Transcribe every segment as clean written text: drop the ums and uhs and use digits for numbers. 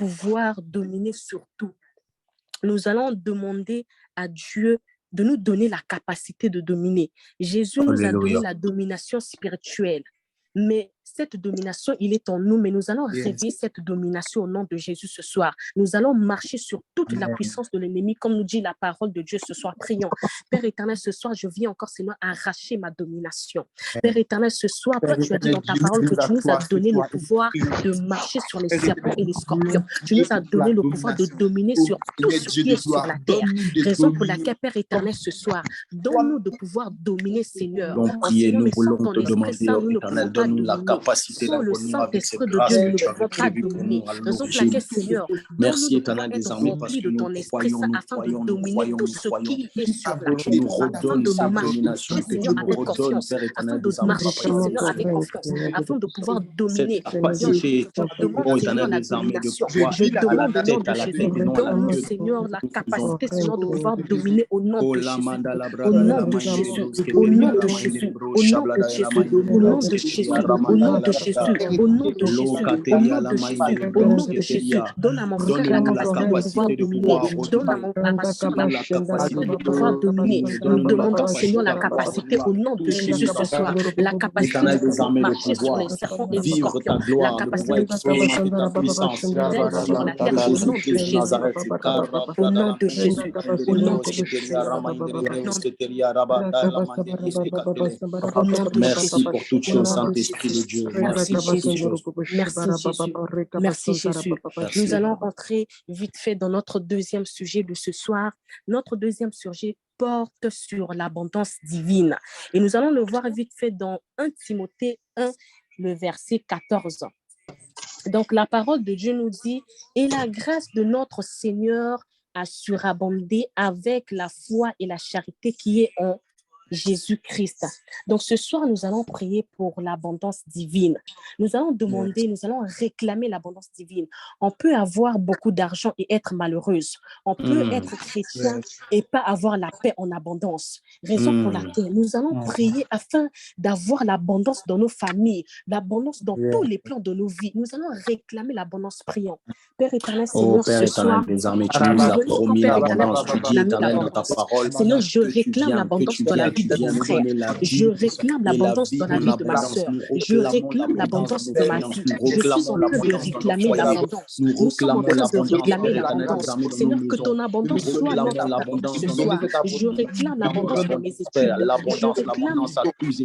pouvoir dominer sur tout. Nous allons demander à Dieu de nous donner la capacité de dominer. Jésus nous a donné la domination spirituelle. Mais cette domination, il est en nous, mais nous allons réveiller cette domination au nom de Jésus ce soir. Nous allons marcher sur toute la puissance de l'ennemi, comme nous dit la parole de Dieu ce soir. Prions. Père éternel, ce soir, je viens encore, Seigneur, arracher ma domination. Père éternel, ce soir, toi, tu as dit dans ta parole que tu nous as donné le pouvoir de marcher sur les serpents et les scorpions. Tu nous as donné le pouvoir de dominer sur tout ce qui est sur la terre. Raison pour laquelle, Père éternel, ce soir, donne-nous de pouvoir dominer, Seigneur. Nous voulons te demander, éternel, donne-nous la capacité sans le Saint-Esprit de Dieu, nous ne pouvons pas dominer. Raison pour laquelle, Seigneur, merci éternel des armées parce que de ton esprit afin de dominer tout ce qui est sur la terre. Nous redonne sa domination, que tu nous redonnes, Père éternel des armées, Seigneur, avec confiance, afin de pouvoir dominer. Capacité, oh éternel des armées, de pouvoir je demande la tête à la tête, non à la donne-nous, queue. Seigneur, la capacité, Seigneur, de pouvoir dominer au nom de Jésus. Au nom de Jésus, au nom de Jésus, au nom de Jésus, au nom de Jésus, au nom de Jésus, au nom de Jésus, au nom de Jésus, au nom de Jésus. Donne à mon frère la capacité de pouvoir dominer. Donne à ma soeur la capacité de pouvoir dominer. Nous demandons, Seigneur, la capacité au nom de Jésus ce soir. La capacité de pouvoir marcher sur les serpents et les scorpions. La capacité de pouvoir ta puissance sur la terre au nom de Jésus. Au nom de Jésus. Au nom de Jésus. Merci pour toutes choses, Saint-Esprit de Dieu. Merci Jésus. Merci Jésus. Merci Jésus. Nous allons rentrer vite fait dans notre deuxième sujet de ce soir. Notre deuxième sujet porte sur l'abondance divine. Et nous allons le voir vite fait dans 1 Timothée 1, le verset 14. Donc la parole de Dieu nous dit « Et la grâce de notre Seigneur a surabondé avec la foi et la charité qui est en Jésus-Christ. » Donc ce soir, nous allons prier pour l'abondance divine. Nous allons demander, nous allons réclamer l'abondance divine. On peut avoir beaucoup d'argent et être malheureuse. On peut être chrétien et pas avoir la paix en abondance. Raison pour laquelle nous allons prier afin d'avoir l'abondance dans nos familles, l'abondance dans tous les plans de nos vies. Nous allons réclamer l'abondance. Prions. Père éternel, Seigneur, Père ce soir, des armées, tu nous as promis l'abondance. Tu dis éternel dans ta parole. Seigneur, je réclame l'abondance dans la vie de mon frère. Je réclame l'abondance dans la vie de ma soeur. Je réclame l'abondance de ma vie. Je suis en train de réclamer l'abondance. Nous sommes en train de réclamer l'abondance. Seigneur, que ton abondance soit notre abondance ce soir. Je réclame l'abondance dans mes études. Je réclame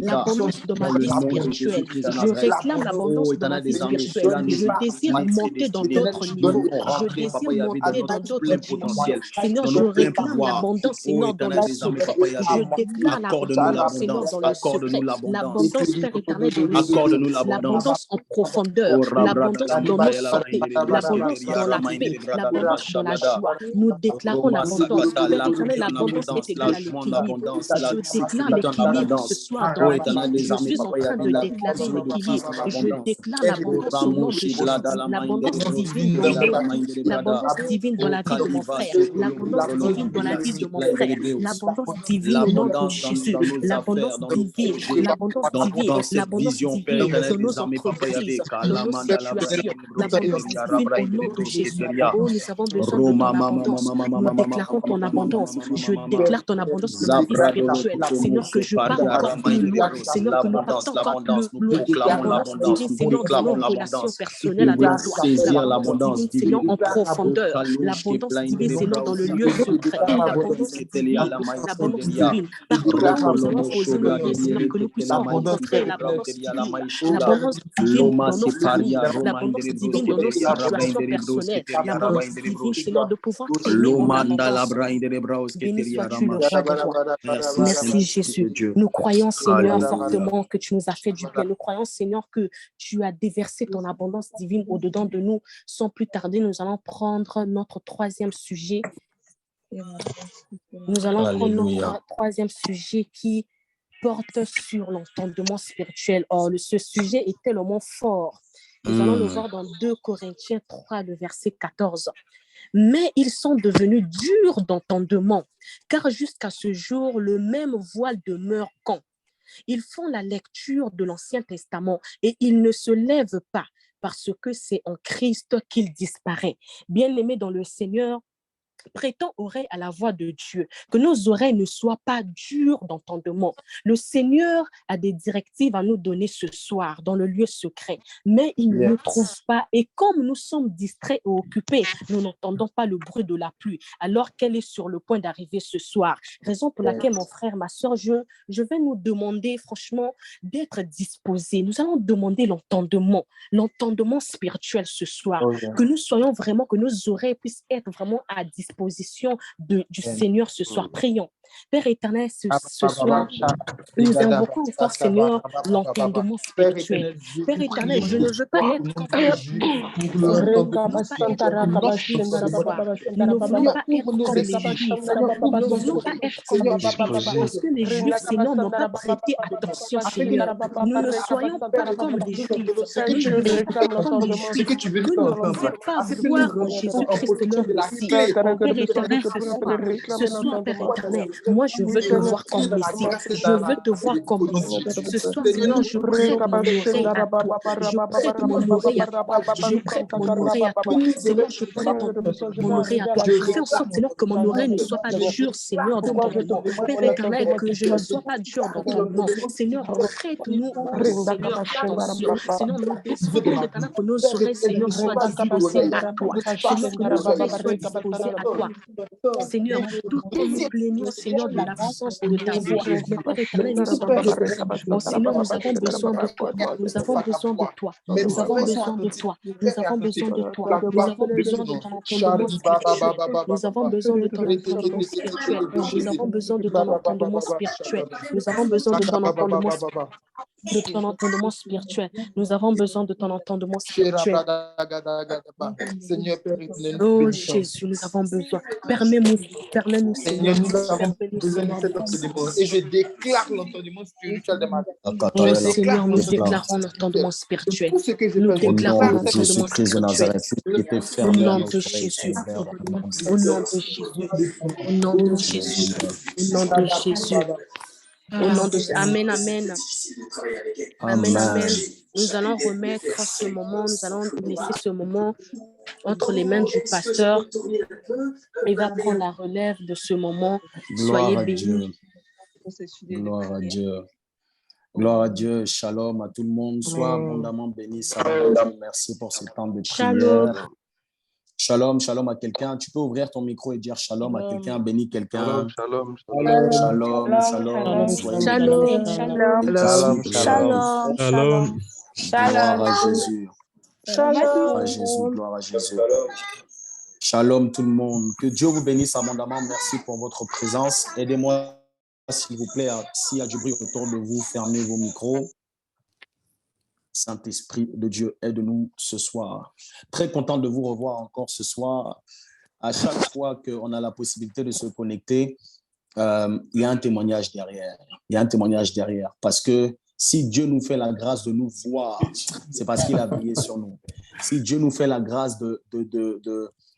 l'abondance dans ma vie spirituelle. Je réclame l'abondance dans ma vie spirituelle. Je désire monter dans d'autres niveaux. Je désire monter dans d'autres dimensions. Seigneur, je réclame l'abondance, Seigneur, dans le secret. Je déclare l'abondance, Seigneur, dans le secret. L'abondance, Père éternel, dans le secret. L'abondance en profondeur. L'abondance dans nos santé. L'abondance dans la paix. L'abondance dans la joie. Nous déclarons l'abondance. Père éternel, l'abondance est égale à l'équilibre. Je déclare l'équilibre ce soir dans ma vie. Je suis en train de déclarer l'équilibre. Je déclare l'abondance au nom de Jésus. L'abondance divine dans ma vie. L'abondance divine dans la vie de mon frère. L'abondance divine dans la vie de mon frère. L'abondance divine au nom de Jésus. L'abondance divine. L'abondance divine. L'abondance divine dans nos entreprises, dans nos situations. L'abondance divine au nom de Jésus. Oh, nous avons besoin de ton abondance. Nous déclarons ton abondance. Je déclare ton abondance dans ma vie spirituelle. Seigneur, que je pars encore plus loin. Seigneur, que nous partons encore plus loin. L'abondance divine, Seigneur, dans nos relations personnelles avec toi. L'abondance divine, Seigneur, en profondeur. L'abondance divine, Seigneur, dans le lieu secret. L'abondance divine, l'abondance divine. Partout où nous allons poser nos pieds, Seigneur, que nous puissions rencontrer l'abondance divine. L'abondance divine dans nos familles. L'abondance divine dans nos situations personnelles. L'abondance divine, Seigneur, de pouvoir t'aimer en abondance. Béni sois-tu le roi des rois. Merci Jésus. Nous croyons, Seigneur, fortement que tu nous as fait du bien. Nous croyons, Seigneur, que tu as déversé ton abondance divine au-dedans de nous. Sans plus tarder, nous allons prendre notre troisième sujet. Nous allons prendre notre troisième sujet qui porte sur l'entendement spirituel. Or, ce sujet est tellement fort. Nous allons le voir dans 2 Corinthiens 3, le verset 14. Mais ils sont devenus durs d'entendement, car jusqu'à ce jour, le même voile demeure quand ils font la lecture de l'Ancien Testament et ils ne se lèvent pas, parce que c'est en Christ qu'il disparaît. Bien-aimés dans le Seigneur, prêtons oreille à la voix de Dieu, que nos oreilles ne soient pas dures d'entendement. Le Seigneur a des directives à nous donner ce soir dans le lieu secret, mais il ne nous trouve pas. Et comme nous sommes distraits et occupés, nous n'entendons pas le bruit de la pluie, alors qu'elle est sur le point d'arriver ce soir. Raison pour laquelle, mon frère, ma soeur, je vais nous demander franchement d'être disposés. Nous allons demander l'entendement spirituel ce soir, que nous soyons vraiment, que nos oreilles puissent être vraiment à disposition du Seigneur ce soir. Prions. Père éternel, ce soir, nous invoquons encore, Seigneur, l'entendement spirituel. Père éternel, je ne veux pas être comme les Juifs. Nous ne voulons pas être comme les Juifs ce soir. Nous ne voulons pas être comme les Juifs. Nous ne voulons pas être comme les Juifs. Parce que les Juifs, Seigneur, n'ont pas prêté attention, Seigneur. Nous ne soyons pas comme les Juifs. Nous ne soyons pas comme les Juifs. Vous ne pouvez pas voir en Jésus-Christ leur Messie. Père éternel, ce soir, Père éternel, moi, je veux te voir comme Messie. Je veux te voir comme Messie. Ce soir, Seigneur, je prête mon oreille à toi. Je prête mon oreille à toi. Je prête mon oreille à toi. Seigneur, je prête mon oreille à toi. Fais en sorte, Seigneur, que mon oreille ne soit pas dure, Seigneur, d'entendement. Père éternel, que je ne sois pas dur d'entendement. Seigneur, prête-nous, Seigneur, attention. Seigneur, nous désirons, Père éternel, que nos oreilles, Seigneur, soient disposées à toi. Seigneur, que nos oreilles soient disposées à toi. Seigneur, tout comme nous plaignons, Seigneur, de l'absence de ta voix. Mais Père éternel, nous sommes ici. Oh Seigneur, nous avons besoin de toi. Nous avons besoin de toi. Nous avons besoin de toi. Nous avons besoin de toi. Nous avons besoin de ton entendement spirituel. Nous avons besoin de ton entendement spirituel. Nous avons besoin de ton entendement spirituel. Nous avons besoin de ton entendement spirituel. Nous avons besoin de ton entendement spirituel. Seigneur Père, oh Jésus, nous avons besoin. Permets-nous, Seigneur. Nous avons besoin de cet entendement. Et je déclare l'entendement spirituel de ma vie. Oh Seigneur, nous déclarons l'entendement spirituel. Nous déclarons l'entendement spirituel. Au nom de Jésus. Au nom de Jésus. Au nom de Jésus. Au nom de Jésus. Au nom de Jésus. Amen, amen. Amen, amen. Nous allons remettre ce moment, nous allons laisser ce moment entre les mains du pasteur. Il va prendre la relève de ce moment. Soyez bénis. Gloire à Dieu. Gloire à Dieu. Shalom à tout le monde. Sois abondamment béni. Merci pour ce temps de prière. Shalom, shalom à quelqu'un. Tu peux ouvrir ton micro et dire shalom à quelqu'un, bénis quelqu'un. Shalom, shalom, shalom, shalom. Shalom, shalom, shalom, shalom. Gloire à Jésus. Gloire à Jésus, gloire à Jésus. Shalom tout le monde. Que Dieu vous bénisse abondamment. Merci pour votre présence. Aidez-moi, s'il vous plaît, s'il y a du bruit autour de vous, fermez vos micros. Saint-Esprit de Dieu, aide-nous ce soir. Très content de vous revoir encore ce soir. À chaque fois qu'on a la possibilité de se connecter, il y a un témoignage derrière. Il y a un témoignage derrière. Parce que si Dieu nous fait la grâce de nous voir, c'est parce qu'il a veillé sur nous. Si Dieu nous fait la grâce de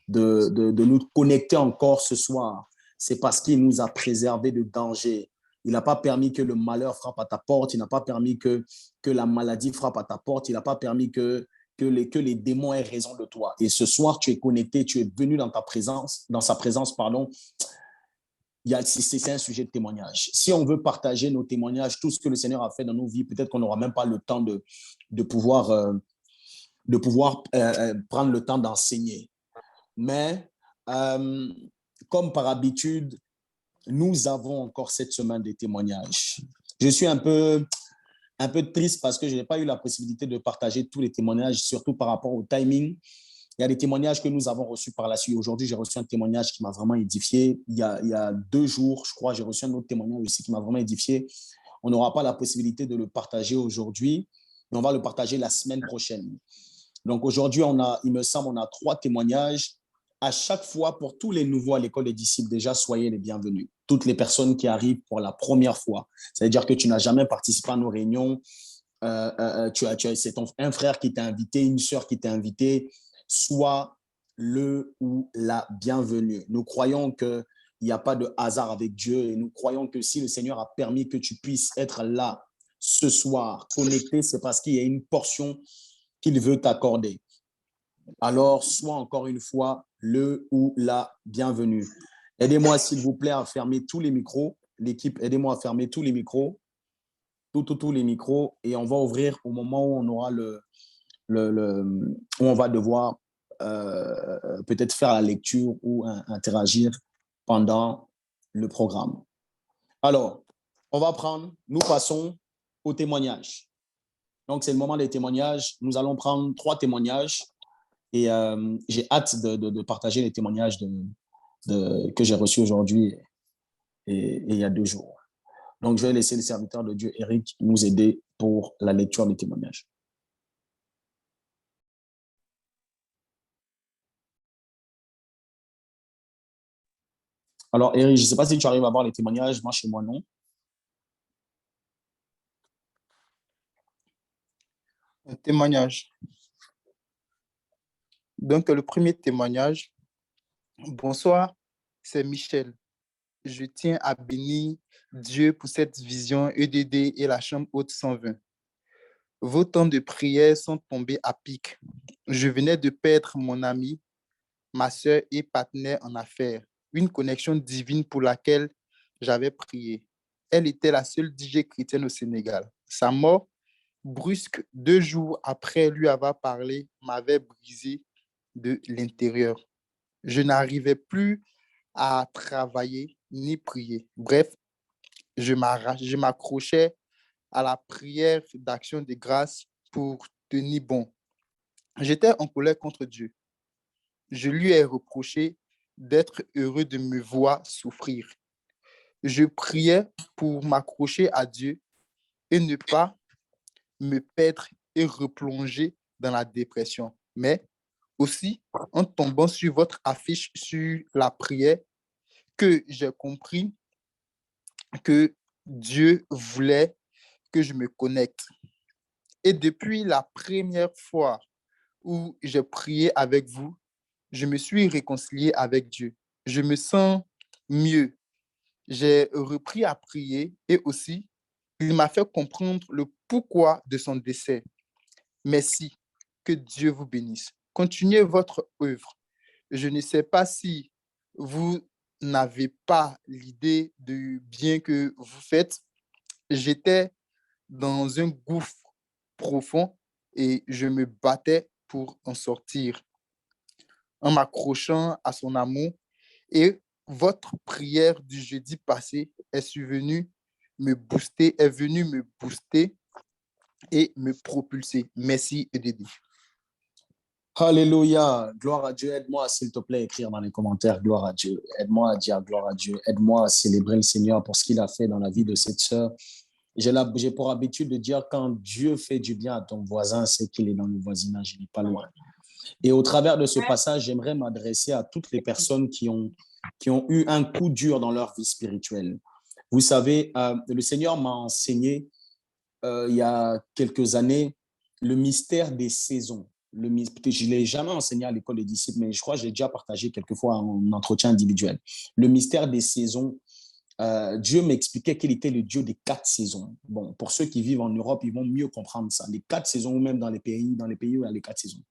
nous connecter encore ce soir, c'est parce qu'il nous a préservés de danger. Il n'a pas permis que le malheur frappe à ta porte. Il n'a pas permis que la maladie frappe à ta porte. Il n'a pas permis que les démons aient raison de toi. Et ce soir, tu es connecté, tu es venu dans sa présence, pardon. C'est un sujet de témoignage. Si on veut partager nos témoignages, tout ce que le Seigneur a fait dans nos vies, peut-être qu'on n'aura même pas le temps de pouvoir prendre le temps d'enseigner. Mais comme par habitude, nous avons encore cette semaine des témoignages. Je suis un peu triste parce que je n'ai pas eu la possibilité de partager tous les témoignages, surtout par rapport au timing. Il y a des témoignages que nous avons reçus par la suite. Aujourd'hui, j'ai reçu un témoignage qui m'a vraiment édifié. Il y a 2 jours, je crois, j'ai reçu un autre témoignage aussi qui m'a vraiment édifié. On n'aura pas la possibilité de le partager aujourd'hui, mais on va le partager la semaine prochaine. Donc aujourd'hui, il me semble, on a 3 témoignages. À chaque fois, pour tous les nouveaux à l'école des disciples, déjà, soyez les bienvenus. Toutes les personnes qui arrivent pour la première fois, c'est-à-dire que tu n'as jamais participé à nos réunions, c'est un frère qui t'a invité, une sœur qui t'a invité, sois le ou la bienvenue. Nous croyons qu'il n'y a pas de hasard avec Dieu et nous croyons que si le Seigneur a permis que tu puisses être là ce soir, connecté, c'est parce qu'il y a une portion qu'il veut t'accorder. Alors, sois encore une fois le ou la bienvenue. Aidez-moi, s'il vous plaît, à fermer tous les micros. L'équipe, aidez-moi à fermer tous les micros. Tous les micros. Et on va ouvrir au moment où on aura où on va devoir peut-être faire la lecture ou interagir pendant le programme. Alors, nous passons au témoignage. Donc, c'est le moment des témoignages. Nous allons prendre 3 témoignages et j'ai hâte de partager les témoignages que j'ai reçus aujourd'hui et il y a 2 jours. Donc, je vais laisser le serviteur de Dieu, Eric, nous aider pour la lecture des témoignages. Alors, Eric, je ne sais pas si tu arrives à voir les témoignages. Moi, chez moi, non. Un témoignage. Donc, le premier témoignage. Bonsoir, c'est Michel. Je tiens à bénir Dieu pour cette vision EDD et la chambre haute 120. Vos temps de prière sont tombés à pic. Je venais de perdre mon ami, ma sœur et partenaire en affaires, une connexion divine pour laquelle j'avais prié. Elle était la seule DJ chrétienne au Sénégal. Sa mort, brusque, 2 jours après lui avoir parlé, m'avait brisé de l'intérieur. Je n'arrivais plus à travailler ni prier. Bref, je m'accrochais à la prière d'action de grâce pour tenir bon. J'étais en colère contre Dieu. Je lui ai reproché d'être heureux de me voir souffrir. Je priais pour m'accrocher à Dieu et ne pas me perdre et replonger dans la dépression. Mais aussi, en tombant sur votre affiche sur la prière, que j'ai compris que Dieu voulait que je me connecte. Et depuis la première fois où j'ai prié avec vous, je me suis réconcilié avec Dieu. Je me sens mieux. J'ai repris à prier et aussi, il m'a fait comprendre le pourquoi de son décès. Merci. Que Dieu vous bénisse. Continuez votre œuvre. Je ne sais pas si vous n'avez pas l'idée du bien que vous faites. J'étais dans un gouffre profond et je me battais pour en sortir en m'accrochant à son amour. Et votre prière du jeudi passé est venue me booster et me propulser. Merci, EDD. Alléluia, gloire à Dieu. Aide-moi, s'il te plaît, à écrire dans les commentaires, gloire à Dieu. Aide-moi à dire gloire à Dieu. Aide-moi à célébrer le Seigneur pour ce qu'il a fait dans la vie de cette sœur. J'ai pour habitude de dire quand Dieu fait du bien à ton voisin, c'est qu'il est dans le voisinage, il n'est pas loin. Et au travers de ce passage, j'aimerais m'adresser à toutes les personnes qui ont eu un coup dur dans leur vie spirituelle. Vous savez, le Seigneur m'a enseigné il y a quelques années le mystère des saisons. Je ne l'ai jamais enseigné à l'école des disciples, mais je crois que j'ai déjà partagé quelquefois en entretien individuel. Le mystère des saisons. Dieu m'expliquait qu'il était le Dieu des 4 saisons. Bon, pour ceux qui vivent en Europe, ils vont mieux comprendre ça. Les 4 saisons, ou même dans les pays où il y a les 4 saisons.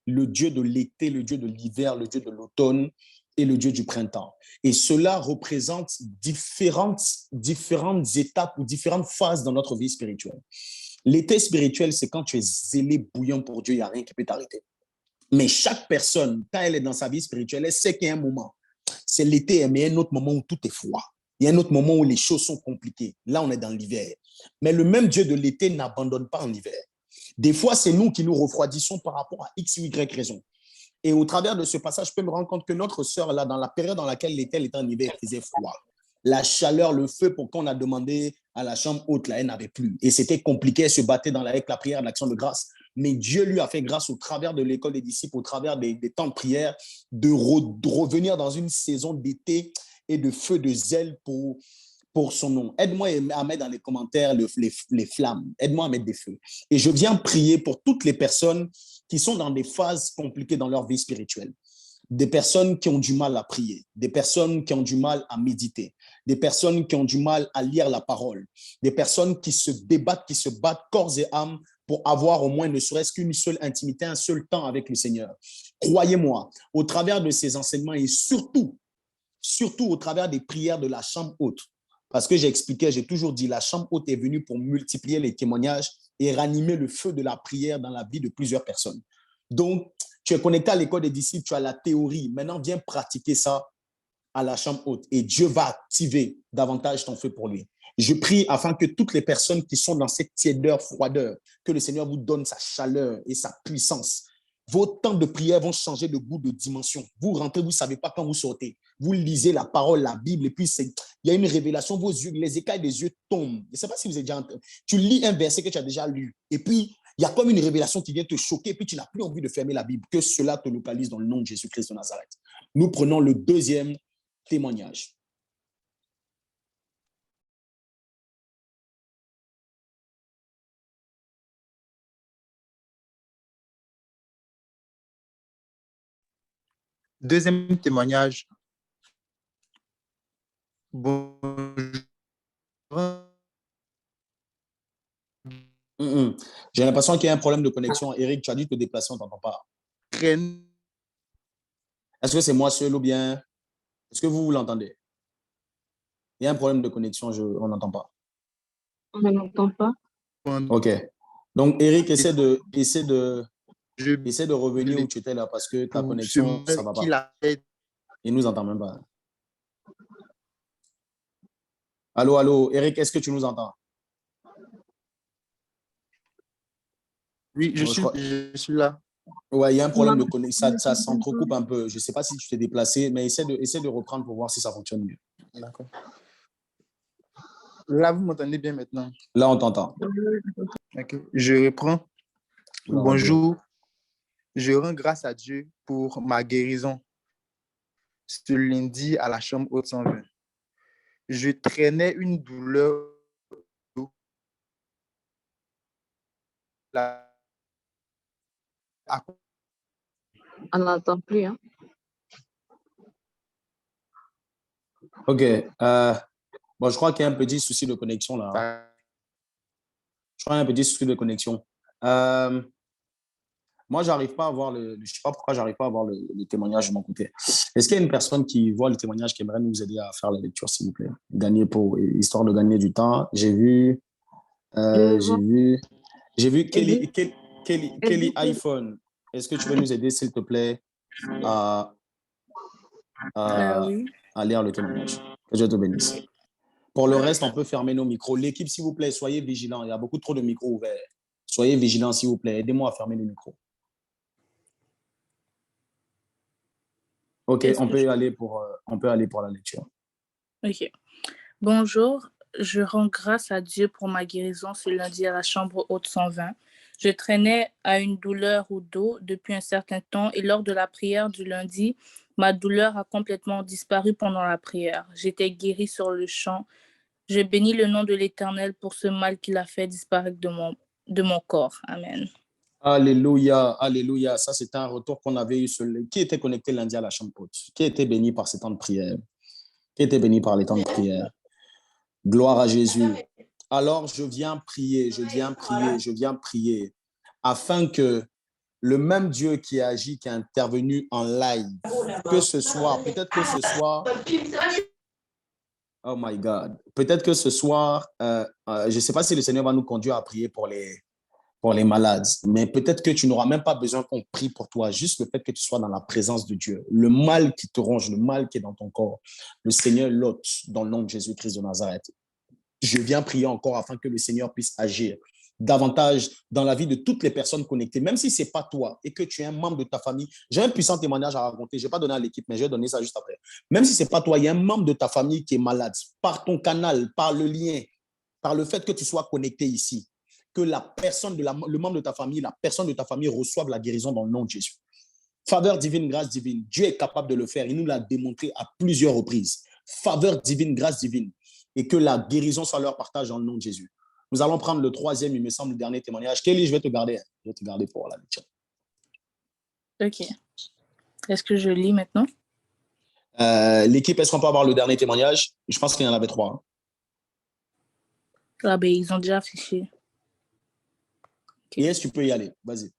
Le Dieu de l'été, le Dieu de l'hiver, le Dieu de l'automne et le Dieu du printemps. Et cela représente différentes étapes ou différentes phases dans notre vie spirituelle. L'été spirituel, c'est quand tu es zélé, bouillant pour Dieu, il n'y a rien qui peut t'arrêter. Mais chaque personne, quand elle est dans sa vie spirituelle, elle sait qu'il y a un moment. C'est l'été, mais il y a un autre moment où tout est froid. Il y a un autre moment où les choses sont compliquées. Là, on est dans l'hiver. Mais le même Dieu de l'été n'abandonne pas en hiver. Des fois, c'est nous qui nous refroidissons par rapport à X ou Y raison. Et au travers de ce passage, je peux me rendre compte que notre sœur, là, dans la période dans laquelle l'été était en hiver, il faisait froid. La chaleur, le feu, pour qu'on a demandé à la chambre haute, là, elle n'avait plus. Et c'était compliqué, elle se battait avec la prière, l'action de grâce. Mais Dieu lui a fait grâce au travers de l'école des disciples, au travers des temps de prière, de revenir dans une saison d'été et de feu, de zèle pour son nom. Aide-moi à mettre dans les commentaires les flammes. Aide-moi à mettre des feux. Et je viens prier pour toutes les personnes qui sont dans des phases compliquées dans leur vie spirituelle. Des personnes qui ont du mal à prier, des personnes qui ont du mal à méditer, des personnes qui ont du mal à lire la parole, des personnes qui se débattent, qui se battent corps et âme pour avoir au moins ne serait-ce qu'une seule intimité, un seul temps avec le Seigneur. Croyez-moi, au travers de ces enseignements et surtout au travers des prières de la chambre haute, parce que j'ai toujours dit, la chambre haute est venue pour multiplier les témoignages et ranimer le feu de la prière dans la vie de plusieurs personnes. Donc, tu es connecté à l'école des disciples, tu as la théorie. Maintenant, viens pratiquer ça à la chambre haute et Dieu va activer davantage ton feu pour lui. Je prie afin que toutes les personnes qui sont dans cette tiédeur, froideur, que le Seigneur vous donne sa chaleur et sa puissance. Vos temps de prière vont changer de goût, de dimension. Vous rentrez, vous ne savez pas quand vous sortez. Vous lisez la parole, la Bible, et puis il y a une révélation, vos yeux, les écailles des yeux tombent. Je ne sais pas si vous avez déjà entendu. Tu lis un verset que tu as déjà lu, et puis il y a comme une révélation qui vient te choquer, et puis tu n'as plus envie de fermer la Bible. Que cela te localise dans le nom de Jésus-Christ de Nazareth. Nous prenons le deuxième témoignage. Deuxième témoignage. Bonjour. J'ai l'impression qu'il y a un problème de connexion. Eric, tu as dû te déplacer, on ne t'entend pas. Est-ce que c'est moi seul ou bien est-ce que vous l'entendez? Il y a un problème de connexion, on n'entend pas. On ne l'entend pas. OK. Donc, Eric, essaie de revenir où tu étais là parce que ta connexion, ça ne va pas. Il ne nous entend même pas. Allô, allô, Eric, est-ce que tu nous entends? Oui, je suis là. Ouais, il y a un problème de connexion. Ça s'entrecoupe un peu. Je ne sais pas si tu t'es déplacé, mais essaie de reprendre pour voir si ça fonctionne mieux. D'accord. Là, vous m'entendez bien maintenant? Là, on t'entend. Okay. Je reprends. Non, bonjour. Je rends grâce à Dieu pour ma guérison ce lundi à la chambre haute 120. Je traînais une douleur. On n'entend plus. Hein? OK. Bon, je crois qu'il y a un petit souci de connexion là. Je crois qu'il y a un petit souci de connexion. Moi, j'arrive pas à voir je ne sais pas pourquoi j'arrive pas à voir le témoignage de mon côté. Est-ce qu'il y a une personne qui voit le témoignage qui aimerait nous aider à faire la lecture, s'il vous plaît? Histoire de gagner du temps. J'ai vu Kelly iPhone. Est-ce que tu peux nous aider, s'il te plaît, à lire le témoignage? Que Dieu te bénisse. Pour le reste, on peut fermer nos micros. L'équipe, s'il vous plaît, soyez vigilants. Il y a beaucoup trop de micros ouverts. Soyez vigilants, s'il vous plaît. Aidez-moi à fermer les micros. OK, on peut aller pour la lecture. OK. Bonjour, je rends grâce à Dieu pour ma guérison ce lundi à la chambre haute 120. Je traînais à une douleur au dos depuis un certain temps et lors de la prière du lundi, ma douleur a complètement disparu pendant la prière. J'étais guérie sur le champ. Je bénis le nom de l'Éternel pour ce mal qu'il a fait disparaître de mon corps. Amen. Alléluia, alléluia. Ça, c'était un retour qu'on avait eu. Qui était connecté lundi à la chambre haute? Qui était béni par ces temps de prière? Qui était béni par les temps de prière? Gloire à Jésus. Alors, je viens prier afin que le même Dieu qui a agi, qui est intervenu en live, que ce soir, oh my God, peut-être que ce soir, je ne sais pas si le Seigneur va nous conduire à prier pour les malades, mais peut-être que tu n'auras même pas besoin qu'on prie pour toi, juste le fait que tu sois dans la présence de Dieu. Le mal qui te ronge, le mal qui est dans ton corps, le Seigneur l'ôte dans le nom de Jésus-Christ de Nazareth. Je viens prier encore afin que le Seigneur puisse agir davantage dans la vie de toutes les personnes connectées, même si ce n'est pas toi et que tu es un membre de ta famille. J'ai un puissant témoignage à raconter. Je ne vais pas donner à l'équipe, mais je vais donner ça juste après. Même si ce n'est pas toi, il y a un membre de ta famille qui est malade. Par ton canal, par le lien, par le fait que tu sois connecté ici, que le membre de ta famille, la personne de ta famille reçoive la guérison dans le nom de Jésus. Faveur divine, grâce divine. Dieu est capable de le faire. Il nous l'a démontré à plusieurs reprises. Faveur divine, grâce divine. Et que la guérison soit leur partage dans le nom de Jésus. Nous allons prendre le troisième, il me semble, le dernier témoignage. Kelly, je vais te garder. Je vais te garder pour la lecture. OK. Est-ce que je lis maintenant? L'équipe, est-ce qu'on peut avoir le dernier témoignage? Je pense qu'il y en avait 3. Ah ben, ils ont déjà affiché. Et est-ce que tu peux y aller? Vas-y.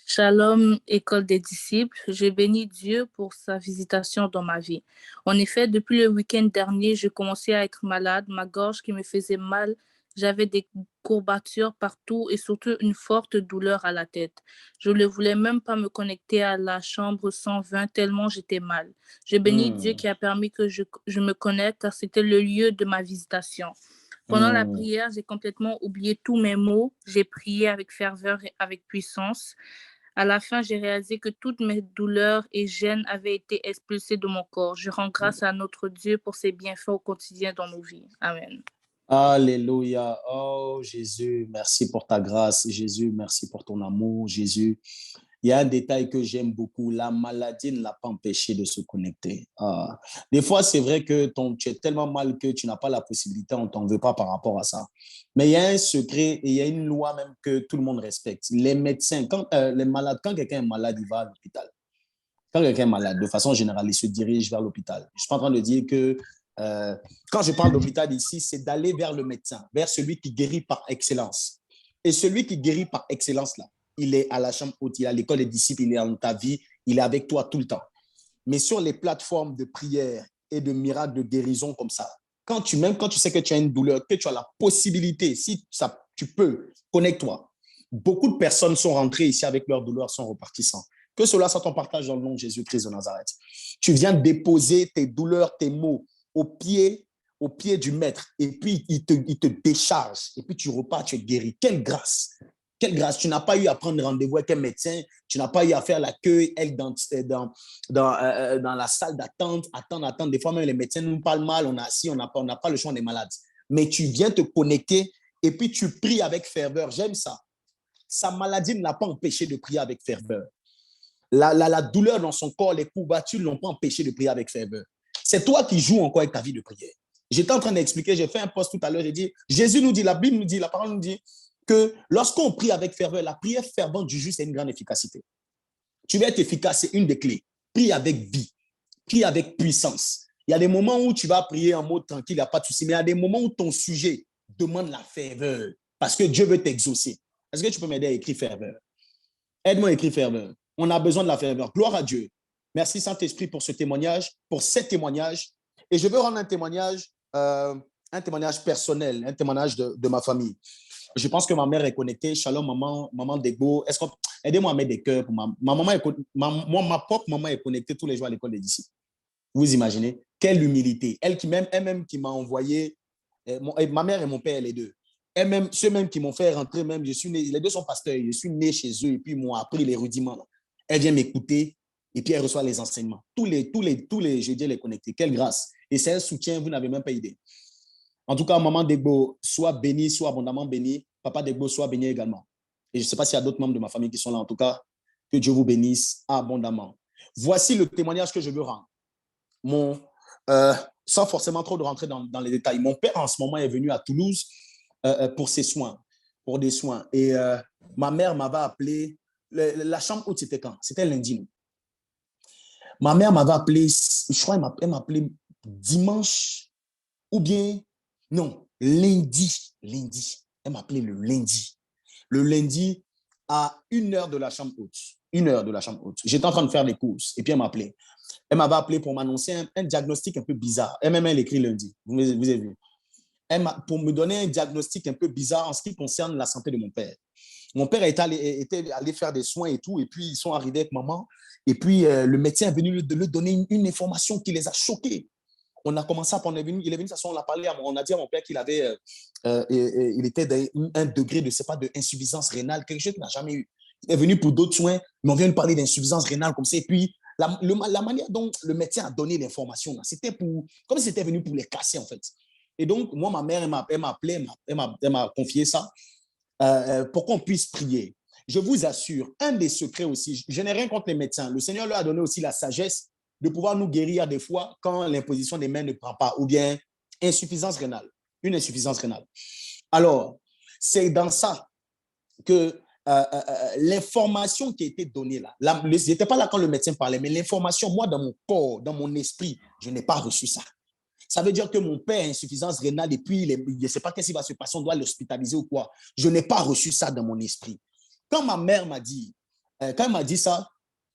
Shalom, école des disciples. Je bénis Dieu pour sa visitation dans ma vie. En effet, depuis le week-end dernier, je commençais à être malade, ma gorge qui me faisait mal, j'avais des courbatures partout et surtout une forte douleur à la tête. Je ne voulais même pas me connecter à la chambre 120 tellement j'étais mal. Je bénis Dieu qui a permis que je me connecte car c'était le lieu de ma visitation. Pendant la prière, j'ai complètement oublié tous mes mots. J'ai prié avec ferveur et avec puissance. À la fin, j'ai réalisé que toutes mes douleurs et gênes avaient été expulsées de mon corps. Je rends grâce à notre Dieu pour ses bienfaits au quotidien dans nos vies. Amen. Alléluia. Oh Jésus, merci pour ta grâce. Jésus, merci pour ton amour. Jésus, il y a un détail que j'aime beaucoup. La maladie ne l'a pas empêché de se connecter. Des fois, c'est vrai que tu es tellement mal que tu n'as pas la possibilité, on ne t'en veut pas par rapport à ça. Mais il y a un secret et il y a une loi même que tout le monde respecte. Les médecins, les malades, quand quelqu'un est malade, il va à l'hôpital. Quand quelqu'un est malade, de façon générale, il se dirige vers l'hôpital. Je ne suis pas en train de dire que quand je parle d'hôpital ici, c'est d'aller vers le médecin, vers celui qui guérit par excellence. Et celui qui guérit par excellence, là, il est à la chambre haute, il est à l'école des disciples, il est dans ta vie, il est avec toi tout le temps. Mais sur les plateformes de prière et de miracles de guérison comme ça, même quand tu sais que tu as une douleur, que tu as la possibilité, si tu peux, connecte-toi. Beaucoup de personnes sont rentrées ici avec leur douleur, sont reparties sans. Que cela soit ton partage dans le nom de Jésus-Christ de Nazareth. Tu viens déposer tes douleurs, tes maux au pied du maître et puis il te décharge et puis tu repars, tu es guéri. Quelle grâce! Quelle grâce! Tu n'as pas eu à prendre rendez-vous avec un médecin, tu n'as pas eu à faire l'accueil dans la salle d'attente, attendre. Des fois même les médecins nous parlent mal, on est assis, on n'a pas le choix, on est malade. Mais tu viens te connecter et puis tu pries avec ferveur. J'aime ça. Sa maladie ne l'a pas empêché de prier avec ferveur. La douleur dans son corps, les courbatures ne l'ont pas empêché de prier avec ferveur. C'est toi qui joues encore avec ta vie de prière. J'étais en train d'expliquer, j'ai fait un post tout à l'heure, j'ai dit, Jésus nous dit, la Bible nous dit, la parole nous dit que lorsqu'on prie avec ferveur, la prière fervente du juste a une grande efficacité. Tu vas être efficace, c'est une des clés. Prie avec vie, prie avec puissance. Il y a des moments où tu vas prier en mode tranquille, il n'y a pas de souci, mais il y a des moments où ton sujet demande la ferveur parce que Dieu veut t'exaucer. Est-ce que tu peux m'aider à écrire ferveur? Aide-moi à écrire ferveur. On a besoin de la ferveur. Gloire à Dieu. Merci Saint-Esprit pour ce témoignage, pour ces témoignages. Et je veux rendre un témoignage personnel, un témoignage de ma famille. Je pense que ma mère est connectée. Shalom, maman Degbo. Aidez-moi à mettre des cœurs pour ma maman. Ma propre maman est connectée tous les jours à l'école des disciples. Vous imaginez? Quelle humilité. Elle-même qui m'a envoyé, ma mère et mon père, les deux. Ceux-mêmes qui m'ont fait rentrer, même, les deux sont pasteurs, je suis né chez eux et puis ils m'ont appris les rudiments. Elle vient m'écouter et puis elle reçoit les enseignements. Tous les jeudis, elle est connectée. Quelle grâce. Et c'est un soutien, vous n'avez même pas idée. En tout cas, maman Degbo, soit bénie, soit abondamment bénie. Papa Degbo, soit béni également. Et je ne sais pas s'il y a d'autres membres de ma famille qui sont là. En tout cas, que Dieu vous bénisse abondamment. Voici le témoignage que je veux rendre. Sans forcément trop de rentrer dans les détails. Mon père, en ce moment, est venu à Toulouse pour des soins. Et ma mère m'avait appelé. La chambre haute, c'était quand? C'était lundi. Ma mère m'avait appelé, je crois qu'elle m'a appelé dimanche ou bien, non, lundi. Elle m'a appelé le lundi. Le lundi à 1h de la chambre haute. 1h de la chambre haute. J'étais en train de faire des courses et puis elle m'a appelé. Elle m'avait appelé pour m'annoncer un diagnostic un peu bizarre. Elle-même, elle écrit lundi. Vous avez vu. Pour me donner un diagnostic un peu bizarre en ce qui concerne la santé de mon père. Mon père était allé faire des soins et tout, et puis ils sont arrivés avec maman, et puis le médecin est venu lui donner une information qui les a choqués. On a commencé à parler, il est venu, on a parlé, on a dit à mon père qu'il avait, il était d'un degré de, de insuffisance rénale, quelque chose qu'il n'a jamais eu. Il est venu pour d'autres soins, mais on vient de parler d'insuffisance rénale comme ça, et puis la manière dont le médecin a donné l'information, c'était comme si c'était venu pour les casser en fait. Et donc, moi, ma mère, elle m'a appelé, elle m'a confié ça pour qu'on puisse prier. Je vous assure, un des secrets aussi, je n'ai rien contre les médecins. Le Seigneur leur a donné aussi la sagesse de pouvoir nous guérir des fois quand l'imposition des mains ne prend pas, ou bien une insuffisance rénale. Alors, c'est dans ça que l'information qui a été donnée là, je n'étais pas là quand le médecin parlait, mais l'information, moi, dans mon corps, dans mon esprit, je n'ai pas reçu ça. Ça veut dire que mon père a insuffisance rénale et puis je ne sais pas qu'est-ce qui va se passer, on doit l'hospitaliser ou quoi. Je n'ai pas reçu ça dans mon esprit. Quand ma mère m'a dit, quand elle m'a dit ça,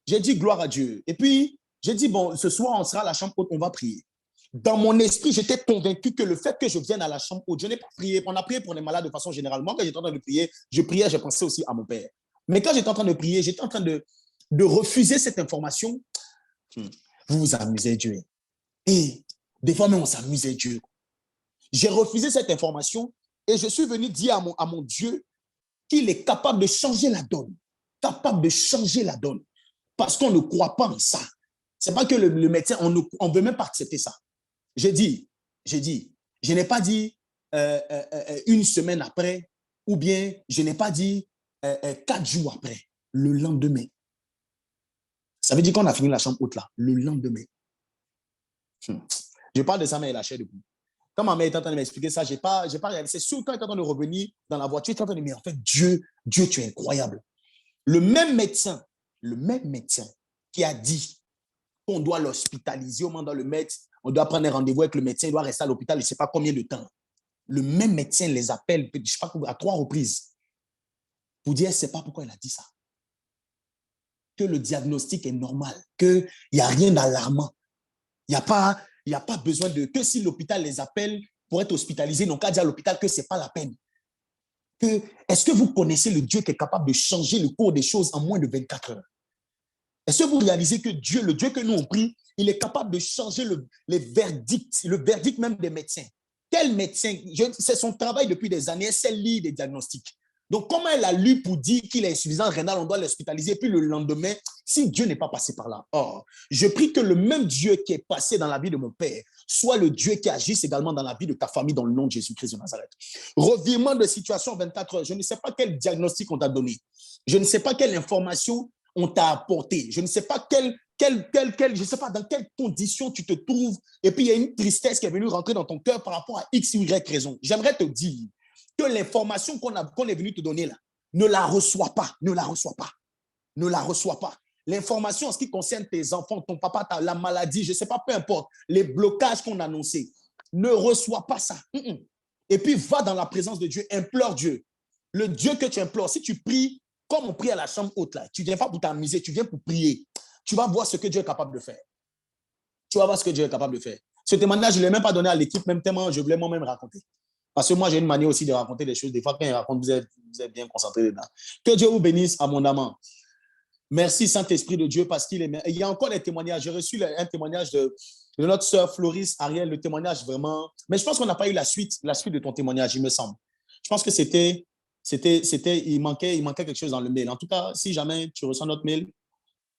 j'ai dit gloire à Dieu. Et puis, j'ai dit, bon, ce soir, on sera à la chambre haute, on va prier. Dans mon esprit, j'étais convaincu que le fait que je vienne à la chambre haute, je n'ai pas prié. On a prié pour les malades de façon générale. Moi, quand j'étais en train de prier, je priais, je pensais aussi à mon père. Mais quand j'étais en train de prier, j'étais en train de refuser cette information. Vous vous amusez, Dieu. Et des fois même, on s'amusait, Dieu. J'ai refusé cette information et je suis venu dire à mon Dieu qu'il est capable de changer la donne. Capable de changer la donne. Parce qu'on ne croit pas en ça. Ce n'est pas que le médecin, on ne veut même pas accepter ça. J'ai dit, je n'ai pas dit une semaine après, ou bien je n'ai pas dit 4 jours après, le lendemain. Ça veut dire qu'on a fini la chambre haute là, le lendemain. Je parle de ça, mais il lâchait depuis. Quand ma mère était en train de m'expliquer ça, j'ai pas réalisé. C'est sûr, quand elle était en train de revenir dans la voiture, elle était en train de me dire, en fait, Dieu, tu es incroyable. Le même médecin qui a dit qu'on doit l'hospitaliser, au moment de le mettre, on doit prendre un rendez-vous avec le médecin, il doit rester à l'hôpital, je ne sais pas combien de temps. Le même médecin les appelle, je ne sais pas, à 3 reprises, pour dire, je ne sais pas pourquoi il a dit ça. Que le diagnostic est normal, qu'il n'y a rien d'alarmant. Il n'y a pas besoin de... Que si l'hôpital les appelle pour être hospitalisés, ils n'ont qu'à dire à l'hôpital que ce n'est pas la peine. Est-ce que vous connaissez le Dieu qui est capable de changer le cours des choses en moins de 24 heures? Est-ce que vous réalisez que Dieu, le Dieu que nous on prie, il est capable de changer le verdict même des médecins? Quel médecin? C'est son travail depuis des années, c'est lire des diagnostics. Donc, comment elle a lu pour dire qu'il est insuffisant rénal, on doit l'hospitaliser, puis le lendemain, si Dieu n'est pas passé par là, je prie que le même Dieu qui est passé dans la vie de mon père soit le Dieu qui agisse également dans la vie de ta famille dans le nom de Jésus-Christ de Nazareth. Revirement de situation en 24 heures. Je ne sais pas quel diagnostic on t'a donné. Je ne sais pas quelle information on t'a apporté. Je ne sais pas je ne sais pas dans quelles conditions tu te trouves. Et puis, il y a une tristesse qui est venue rentrer dans ton cœur par rapport à X ou Y raison. J'aimerais te dire que l'information qu'on est venu te donner là, ne la reçois pas. L'information en ce qui concerne tes enfants, ton papa, la maladie, je ne sais pas, peu importe, les blocages qu'on a annoncés, ne reçois pas ça. Et puis, va dans la présence de Dieu, implore Dieu. Le Dieu que tu implores, si tu pries comme on prie à la chambre haute là, tu ne viens pas pour t'amuser, tu viens pour prier. Tu vas voir ce que Dieu est capable de faire. Ce témoignage, je ne l'ai même pas donné à l'équipe, même tellement je voulais moi-même raconter. Parce que moi, j'ai une manière aussi de raconter des choses. Des fois, quand il raconte, vous êtes bien concentré dedans. Que Dieu vous bénisse abondamment. Merci, Saint-Esprit de Dieu, parce qu'il est... Il y a encore des témoignages. J'ai reçu un témoignage de notre sœur Floris Ariel, le témoignage vraiment... Mais je pense qu'on n'a pas eu la suite de ton témoignage, il me semble. Je pense que il manquait quelque chose dans le mail. En tout cas, si jamais tu reçois notre mail,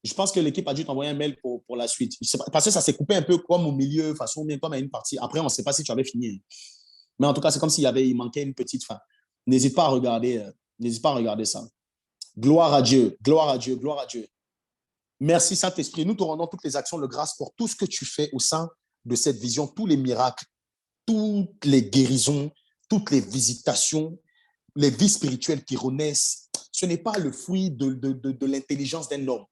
je pense que l'équipe a dû t'envoyer un mail pour la suite. Parce que ça s'est coupé un peu comme au milieu, façon bien comme à une partie. Après, on ne sait pas si tu avais fini. Mais en tout cas, c'est comme il manquait une petite fin. N'hésite pas à regarder ça. Gloire à Dieu. Merci, Saint-Esprit. Nous te rendons toutes les actions de grâce pour tout ce que tu fais au sein de cette vision, tous les miracles, toutes les guérisons, toutes les visitations, les vies spirituelles qui renaissent. Ce n'est pas le fruit de l'intelligence d'un homme.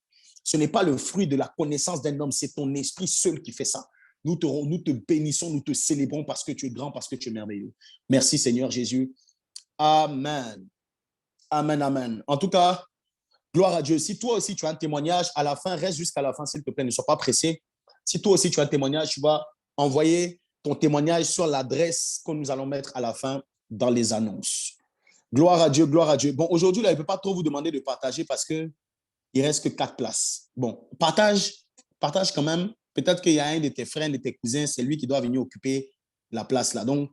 Ce n'est pas le fruit de la connaissance d'un homme. C'est ton esprit seul qui fait ça. Nous te bénissons, nous te célébrons parce que tu es grand, parce que tu es merveilleux. Merci, Seigneur Jésus. Amen. Amen, amen. En tout cas, gloire à Dieu. Si toi aussi tu as un témoignage, à la fin, reste jusqu'à la fin, s'il te plaît, ne sois pas pressé. Si toi aussi tu as un témoignage, tu vas envoyer ton témoignage sur l'adresse que nous allons mettre à la fin dans les annonces. Gloire à Dieu, gloire à Dieu. Bon, aujourd'hui, là, je ne peux pas trop vous demander de partager parce qu'il ne reste que 4 places. Bon, partage quand même. Peut-être qu'il y a un de tes frères, de tes cousins, c'est lui qui doit venir occuper la place là. Donc,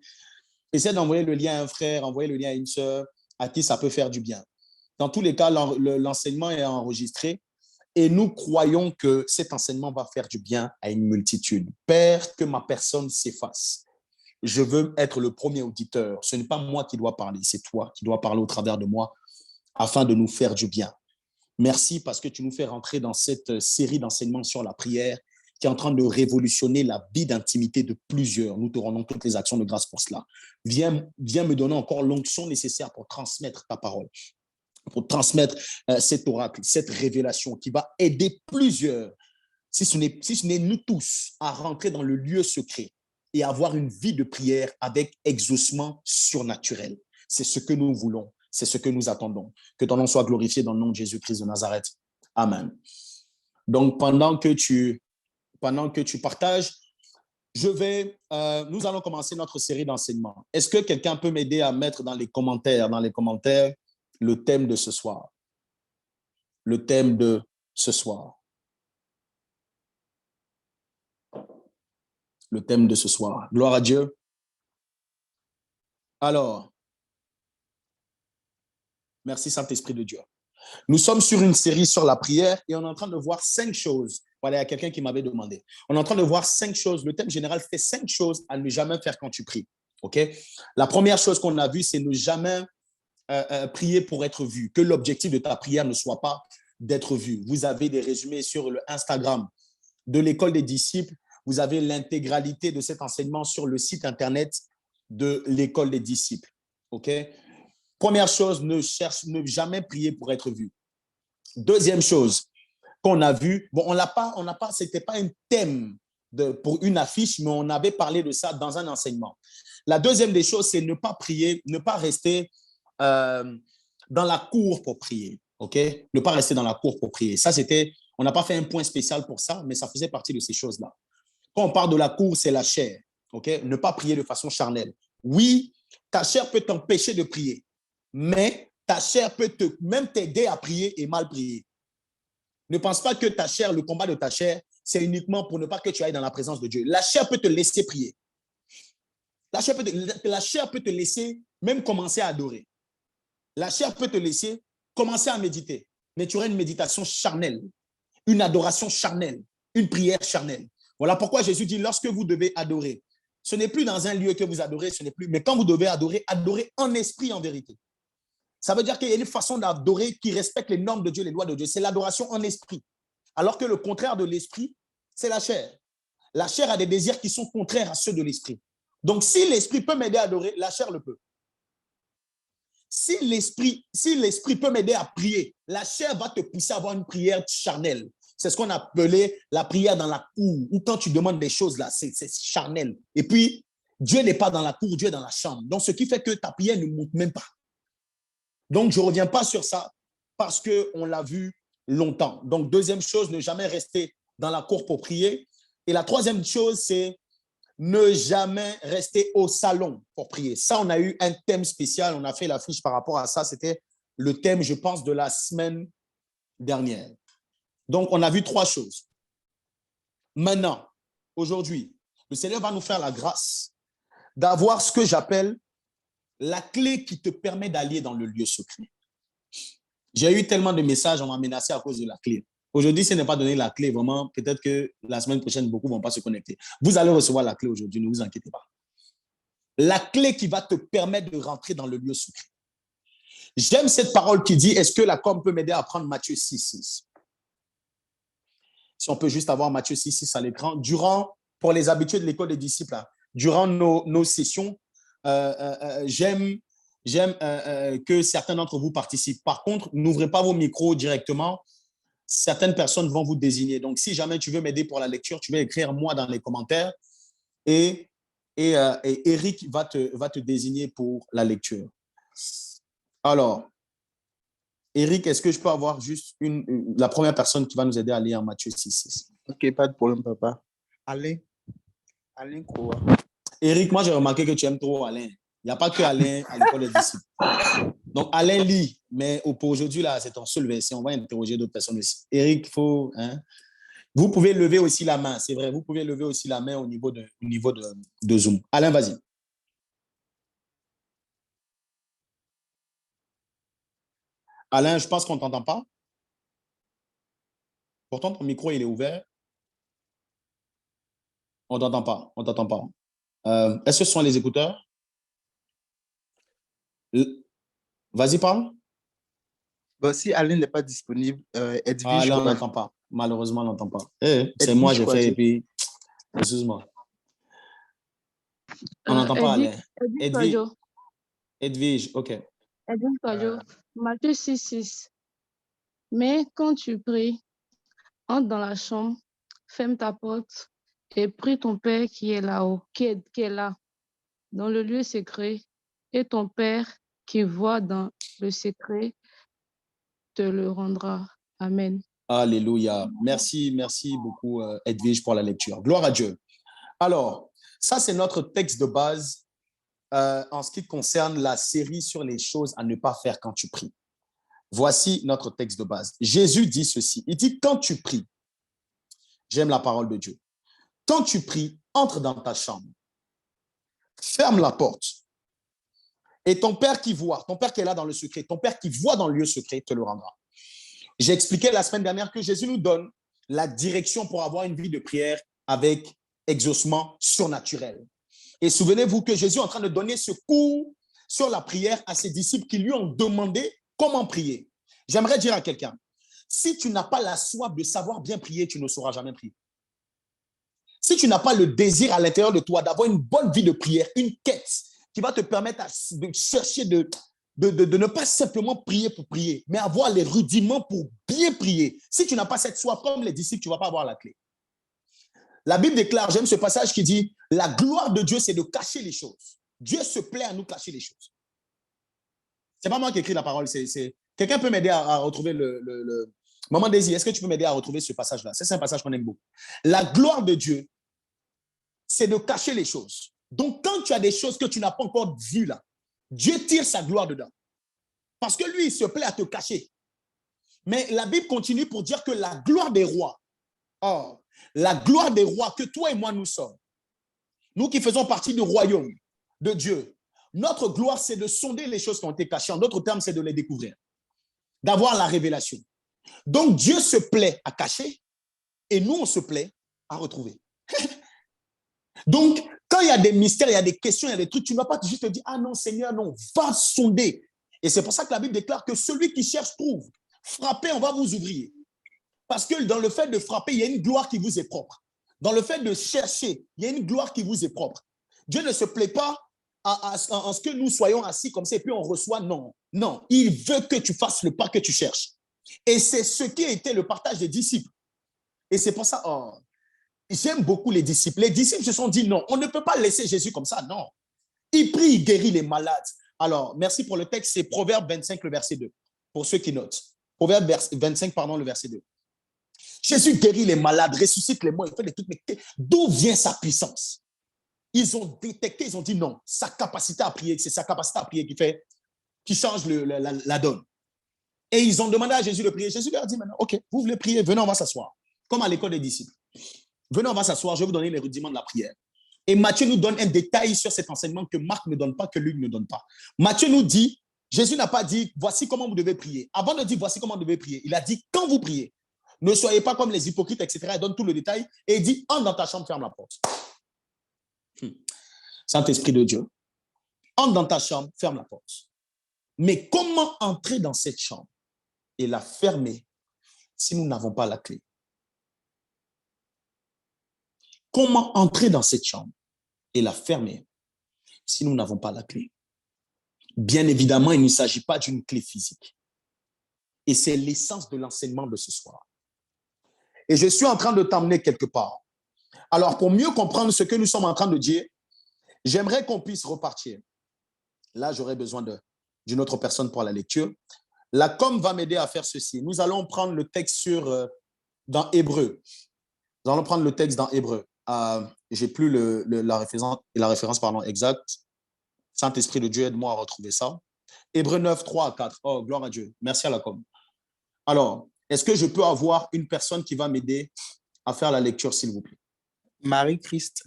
essaie d'envoyer le lien à un frère, envoyer le lien à une sœur à qui ça peut faire du bien. Dans tous les cas, l'enseignement est enregistré et nous croyons que cet enseignement va faire du bien à une multitude. Père, que ma personne s'efface. Je veux être le premier auditeur. Ce n'est pas moi qui dois parler, c'est toi qui dois parler au travers de moi afin de nous faire du bien. Merci parce que tu nous fais rentrer dans cette série d'enseignements sur la prière qui est en train de révolutionner la vie d'intimité de plusieurs. Nous te rendons toutes les actions de grâce pour cela. Viens me donner encore l'onction nécessaire pour transmettre ta parole, pour transmettre cet oracle, cette révélation qui va aider plusieurs, si ce n'est nous tous, à rentrer dans le lieu secret et avoir une vie de prière avec exaucement surnaturel. C'est ce que nous voulons, c'est ce que nous attendons. Que ton nom soit glorifié dans le nom de Jésus-Christ de Nazareth. Amen. Donc, pendant que tu partages, nous allons commencer notre série d'enseignements. Est-ce que quelqu'un peut m'aider à mettre dans les commentaires le thème de ce soir? Le thème de ce soir. Le thème de ce soir. Gloire à Dieu. Alors, merci Saint-Esprit de Dieu. Nous sommes sur une série sur la prière et on est en train de voir 5 choses. Voilà, il y a quelqu'un qui m'avait demandé. On est en train de voir 5 choses. Le thème général fait 5 choses à ne jamais faire quand tu pries. OK? La première chose qu'on a vue, c'est ne jamais prier pour être vu. Que l'objectif de ta prière ne soit pas d'être vu. Vous avez des résumés sur le Instagram de l'école des disciples. Vous avez l'intégralité de cet enseignement sur le site internet de l'école des disciples. OK? Première chose, ne jamais prier pour être vu. Deuxième chose qu'on a vu, bon, c'était pas un thème pour une affiche, mais on avait parlé de ça dans un enseignement. La deuxième des choses, c'est ne pas prier, ne pas rester dans la cour pour prier. OK? Ne pas rester dans la cour pour prier. Ça, on n'a pas fait un point spécial pour ça, mais ça faisait partie de ces choses-là. Quand on parle de la cour, c'est la chair. OK? Ne pas prier de façon charnelle. Oui, ta chair peut t'empêcher de prier, mais ta chair peut même t'aider à prier et mal prier. Ne pense pas que ta chair, le combat de ta chair, c'est uniquement pour ne pas que tu ailles dans la présence de Dieu. La chair peut te laisser prier. La chair peut te laisser même commencer à adorer. La chair peut te laisser commencer à méditer, mais tu auras une méditation charnelle, une adoration charnelle, une prière charnelle. Voilà pourquoi Jésus dit, lorsque vous devez adorer, ce n'est plus dans un lieu que vous adorez, mais quand vous devez adorer, adorez en esprit, en vérité. Ça veut dire qu'il y a une façon d'adorer qui respecte les normes de Dieu, les lois de Dieu. C'est l'adoration en esprit. Alors que le contraire de l'esprit, c'est la chair. La chair a des désirs qui sont contraires à ceux de l'esprit. Donc, si l'esprit peut m'aider à adorer, la chair le peut. Si l'esprit peut m'aider à prier, la chair va te pousser à avoir une prière charnelle. C'est ce qu'on appelait la prière dans la cour, ou quand tu demandes des choses là, c'est charnel. Et puis, Dieu n'est pas dans la cour, Dieu est dans la chambre. Donc, ce qui fait que ta prière ne monte même pas. Donc, je ne reviens pas sur ça parce qu'on l'a vu longtemps. Donc, deuxième chose, ne jamais rester dans la cour pour prier. Et la troisième chose, c'est ne jamais rester au salon pour prier. Ça, on a eu un thème spécial. On a fait l'affiche par rapport à ça. C'était le thème, je pense, de la semaine dernière. Donc, on a vu 3 choses. Maintenant, aujourd'hui, le Seigneur va nous faire la grâce d'avoir ce que j'appelle la clé qui te permet d'aller dans le lieu secret. J'ai eu tellement de messages, on m'a menacé à cause de la clé. Aujourd'hui, si ce n'est pas donné la clé, vraiment, peut-être que la semaine prochaine, beaucoup ne vont pas se connecter. Vous allez recevoir la clé aujourd'hui, ne vous inquiétez pas. La clé qui va te permettre de rentrer dans le lieu secret. J'aime cette parole qui dit, est-ce que la com peut m'aider à prendre Matthieu 6,6? Si on peut juste avoir Matthieu 6,6 à l'écran. Pour les habitués de l'école des disciples, durant nos sessions, j'aime que certains d'entre vous participent. Par contre, n'ouvrez pas vos micros directement. Certaines personnes vont vous désigner. Donc, si jamais tu veux m'aider pour la lecture, tu vas écrire moi dans les commentaires et Eric va te désigner pour la lecture. Alors, Eric, est-ce que je peux avoir juste la première personne qui va nous aider à lire Matthieu 6,6? Ok, pas de problème, papa. Alain Koa. Eric, moi, j'ai remarqué que tu aimes trop Alain. Il n'y a pas que Alain à l'école des disciples. Donc, Alain lit, mais pour aujourd'hui, là, c'est ton seul verset. On va interroger d'autres personnes aussi. Eric, vous pouvez lever aussi la main. C'est vrai, vous pouvez lever aussi la main au niveau de Zoom. Alain, vas-y. Alain, je pense qu'on ne t'entend pas. Pourtant, ton micro, il est ouvert. On ne t'entend pas. On t'entend pas. Est-ce que ce sont les écouteurs? Vas-y, parle. Bon, si Alain n'est pas disponible, Edwige. Là, on n'entend pas. Malheureusement, on n'entend pas. C'est moi, j'ai fait, et puis, excuse-moi. On n'entend pas, Alain. Edwige, OK. Edwige, Matthieu 6,6. Mais quand tu pries, entre dans la chambre, ferme ta porte et prie ton Père qui est là-haut, qui est là, dans le lieu secret, et ton Père qui voit dans le secret te le rendra. Amen. Alléluia. Merci, merci beaucoup, Edwige, pour la lecture. Gloire à Dieu. Alors, ça, c'est notre texte de base en ce qui concerne la série sur les choses à ne pas faire quand tu pries. Voici notre texte de base. Jésus dit ceci. Il dit, quand tu pries, j'aime la parole de Dieu. Quand tu pries, entre dans ta chambre, ferme la porte. Et ton Père qui voit, ton Père qui est là dans le secret, ton Père qui voit dans le lieu secret te le rendra. J'ai expliqué la semaine dernière que Jésus nous donne la direction pour avoir une vie de prière avec exaucement surnaturel. Et souvenez-vous que Jésus est en train de donner ce cours sur la prière à ses disciples qui lui ont demandé comment prier. J'aimerais dire à quelqu'un, si tu n'as pas la soif de savoir bien prier, tu ne sauras jamais prier. Si tu n'as pas le désir à l'intérieur de toi d'avoir une bonne vie de prière, une quête qui va te permettre de chercher de ne pas simplement prier pour prier, mais avoir les rudiments pour bien prier. Si tu n'as pas cette soif comme les disciples, tu ne vas pas avoir la clé. La Bible déclare, j'aime ce passage qui dit, la gloire de Dieu, c'est de cacher les choses. Dieu se plaît à nous cacher les choses. C'est pas moi qui écris la parole, c'est... Quelqu'un peut m'aider à retrouver le... Maman Daisy, est-ce que tu peux m'aider à retrouver ce passage-là? C'est un passage qu'on aime beaucoup. La gloire de Dieu, c'est de cacher les choses. Donc, quand tu as des choses que tu n'as pas encore vues là, Dieu tire sa gloire dedans. Parce que lui, il se plaît à te cacher. Mais la Bible continue pour dire que la gloire des rois, la gloire des rois que toi et moi nous sommes, nous qui faisons partie du royaume de Dieu, notre gloire, c'est de sonder les choses qui ont été cachées. En d'autres termes, c'est de les découvrir, d'avoir la révélation. Donc, Dieu se plaît à cacher et nous, on se plaît à retrouver. Donc, quand il y a des mystères, il y a des questions, il y a des trucs, tu ne vas pas juste te dire, ah non, Seigneur, non, va sonder. Et c'est pour ça que la Bible déclare que celui qui cherche trouve. Frappez, on va vous ouvrir. Parce que dans le fait de frapper, il y a une gloire qui vous est propre. Dans le fait de chercher, il y a une gloire qui vous est propre. Dieu ne se plaît pas en ce que nous soyons assis comme ça et puis on reçoit. Non, non. Il veut que tu fasses le pas que tu cherches. Et c'est ce qui a été le partage des disciples. Et c'est pour ça, j'aime beaucoup les disciples. Les disciples se sont dit non, on ne peut pas laisser Jésus comme ça, non. Il prie, il guérit les malades. Alors, merci pour le texte, c'est Proverbe 25, le verset 2, pour ceux qui notent. Proverbe 25, pardon, le verset 2. Jésus guérit les malades, ressuscite les morts, il fait des trucs. Mais d'où vient sa puissance? Ils ont détecté, ils ont dit non, sa capacité à prier, c'est sa capacité à prier qui change la donne. Et ils ont demandé à Jésus de prier. Jésus leur a dit maintenant, ok, vous voulez prier, venez, on va s'asseoir. Comme à l'école des disciples. Venez, on va s'asseoir, je vais vous donner les rudiments de la prière. Et Matthieu nous donne un détail sur cet enseignement que Marc ne donne pas, que Luc ne donne pas. Matthieu nous dit, Jésus n'a pas dit, voici comment vous devez prier. Avant de dire, voici comment vous devez prier, il a dit, quand vous priez, ne soyez pas comme les hypocrites, etc. Il donne tout le détail et il dit, entre dans ta chambre, ferme la porte. Saint-Esprit de Dieu, entre dans ta chambre, ferme la porte. Mais comment entrer dans cette chambre et la fermer si nous n'avons pas la clé? Comment entrer dans cette chambre et la fermer si nous n'avons pas la clé? Bien évidemment, il ne s'agit pas d'une clé physique. Et c'est l'essence de l'enseignement de ce soir. Et je suis en train de t'emmener quelque part. Alors, pour mieux comprendre ce que nous sommes en train de dire, j'aimerais qu'on puisse repartir. Là, j'aurais besoin d'une autre personne pour la lecture. La com va m'aider à faire ceci. Nous allons prendre le texte dans Hébreu. Nous allons prendre le texte dans Hébreu. J'ai plus la référence exacte. Saint-Esprit de Dieu, aide-moi à retrouver ça. Hébreu 9, 3 à 4. Oh, gloire à Dieu. Merci à la com. Alors, est-ce que je peux avoir une personne qui va m'aider à faire la lecture, s'il vous plaît? Marie-Christ.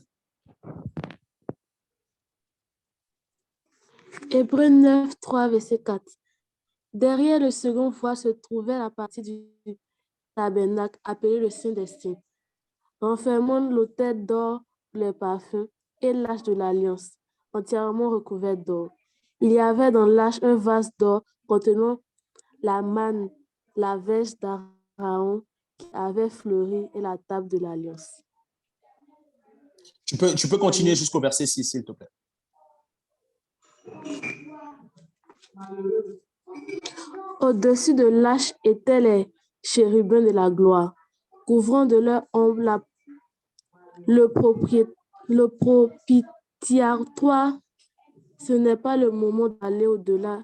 Hébreu 9, 3, verset 4. Derrière le second voile se trouvait la partie du tabernacle appelée le Saint-Esprit, renfermant l'autel d'or, les parfums et l'arche de l'alliance, entièrement recouverte d'or. Il y avait dans l'arche un vase d'or contenant la manne, la verge d'Aaron qui avait fleuri et la table de l'alliance. Tu peux continuer jusqu'au verset 6, s'il te plaît. Au-dessus de l'arche étaient les chérubins de la gloire, couvrant de leur ombre Le propitiatoire, ce n'est pas le moment d'aller au-delà,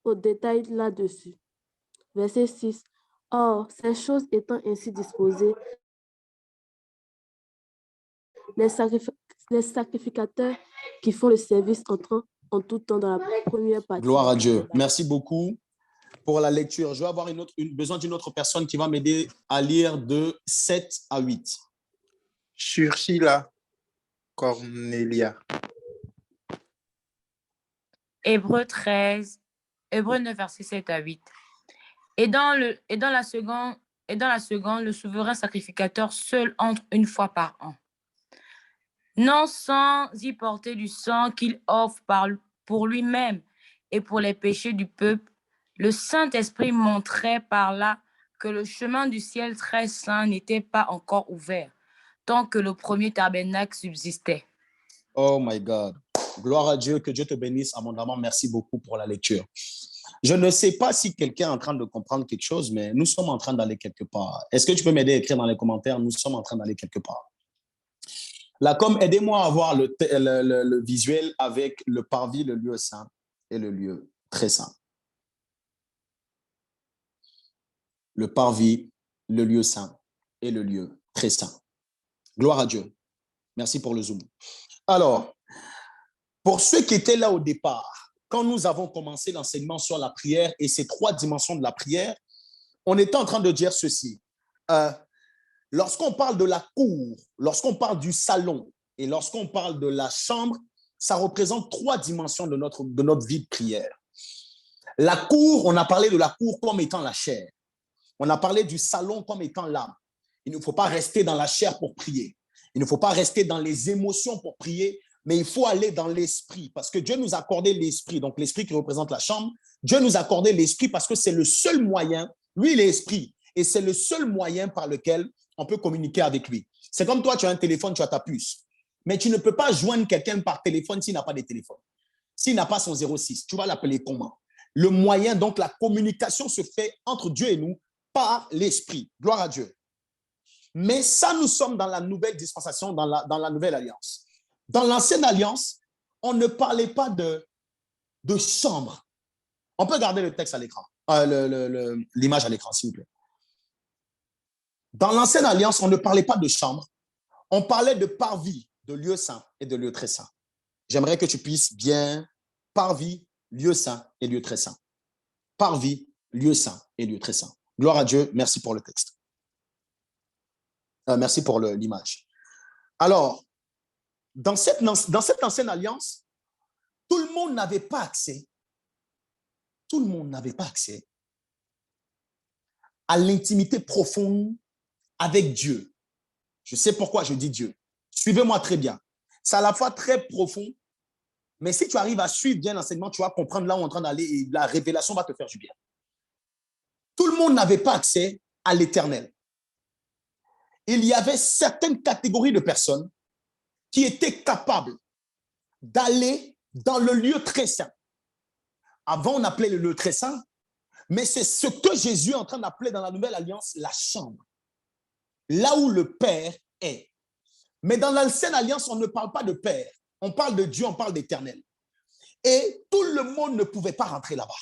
au détail là-dessus. Verset 6. Or, ces choses étant ainsi disposées, les sacrificateurs qui font le service entrent en tout temps dans la première partie. Gloire à Dieu. Merci beaucoup pour la lecture. Je vais avoir besoin d'une autre personne qui va m'aider à lire de 7 à 8. Shurshila Cornelia. Hébreux 13, Hébreux 9, verset 7 à 8. Et dans la seconde, le souverain sacrificateur seul entre une fois par an, non sans y porter du sang qu'il offre pour lui-même et pour les péchés du peuple. Le Saint-Esprit montrait par là que le chemin du ciel très saint n'était pas encore ouvert, tant que le premier tabernacle subsistait. Oh my God. Gloire à Dieu, que Dieu te bénisse abondamment. Merci beaucoup pour la lecture. Je ne sais pas si quelqu'un est en train de comprendre quelque chose, mais nous sommes en train d'aller quelque part. Est-ce que tu peux m'aider à écrire dans les commentaires? Nous sommes en train d'aller quelque part. La com, aidez-moi à voir le visuel avec le parvis, le lieu saint et le lieu très saint. Le parvis, le lieu saint et le lieu très saint. Gloire à Dieu. Merci pour le zoom. Alors, pour ceux qui étaient là au départ, quand nous avons commencé l'enseignement sur la prière et ces 3 dimensions de la prière, on était en train de dire ceci. Lorsqu'on parle de la cour, lorsqu'on parle du salon et lorsqu'on parle de la chambre, ça représente 3 dimensions de notre vie de prière. La cour, on a parlé de la cour comme étant la chair. On a parlé du salon comme étant l'âme. Il ne faut pas rester dans la chair pour prier. Il ne faut pas rester dans les émotions pour prier, mais il faut aller dans l'esprit parce que Dieu nous a accordé l'esprit, donc l'esprit qui représente la chambre. Dieu nous a accordé l'esprit parce que c'est le seul moyen, lui il est esprit, et c'est le seul moyen par lequel on peut communiquer avec lui. C'est comme toi, tu as un téléphone, tu as ta puce, mais tu ne peux pas joindre quelqu'un par téléphone s'il n'a pas de téléphone. S'il n'a pas son 06, tu vas l'appeler comment? Le moyen, donc la communication se fait entre Dieu et nous par l'esprit. Gloire à Dieu. Mais ça, nous sommes dans la nouvelle dispensation, dans la nouvelle alliance. Dans l'ancienne alliance, on ne parlait pas de chambre. On peut garder le texte à l'écran, l'image à l'écran, s'il vous plaît. Dans l'ancienne alliance, on ne parlait pas de chambre. On parlait de parvis, de lieu saint et de lieu très saint. J'aimerais que tu puisses bien parvis, lieu saint et lieu très saint. Parvis, lieu saint et lieu très saint. Gloire à Dieu, merci pour le texte. Merci pour l'image. Alors, dans cette ancienne alliance, tout le monde n'avait pas accès. Tout le monde n'avait pas accès à l'intimité profonde avec Dieu. Je sais pourquoi je dis Dieu. Suivez-moi très bien. C'est à la fois très profond, mais si tu arrives à suivre bien l'enseignement, tu vas comprendre là où on est en train d'aller et la révélation va te faire du bien. Tout le monde n'avait pas accès à l'Éternel. Il y avait certaines catégories de personnes qui étaient capables d'aller dans le lieu très saint. Avant, on appelait le lieu très saint, mais c'est ce que Jésus est en train d'appeler dans la nouvelle alliance la chambre. Là où le Père est. Mais dans l'ancienne alliance, on ne parle pas de Père. On parle de Dieu, on parle d'Éternel. Et tout le monde ne pouvait pas rentrer là-bas.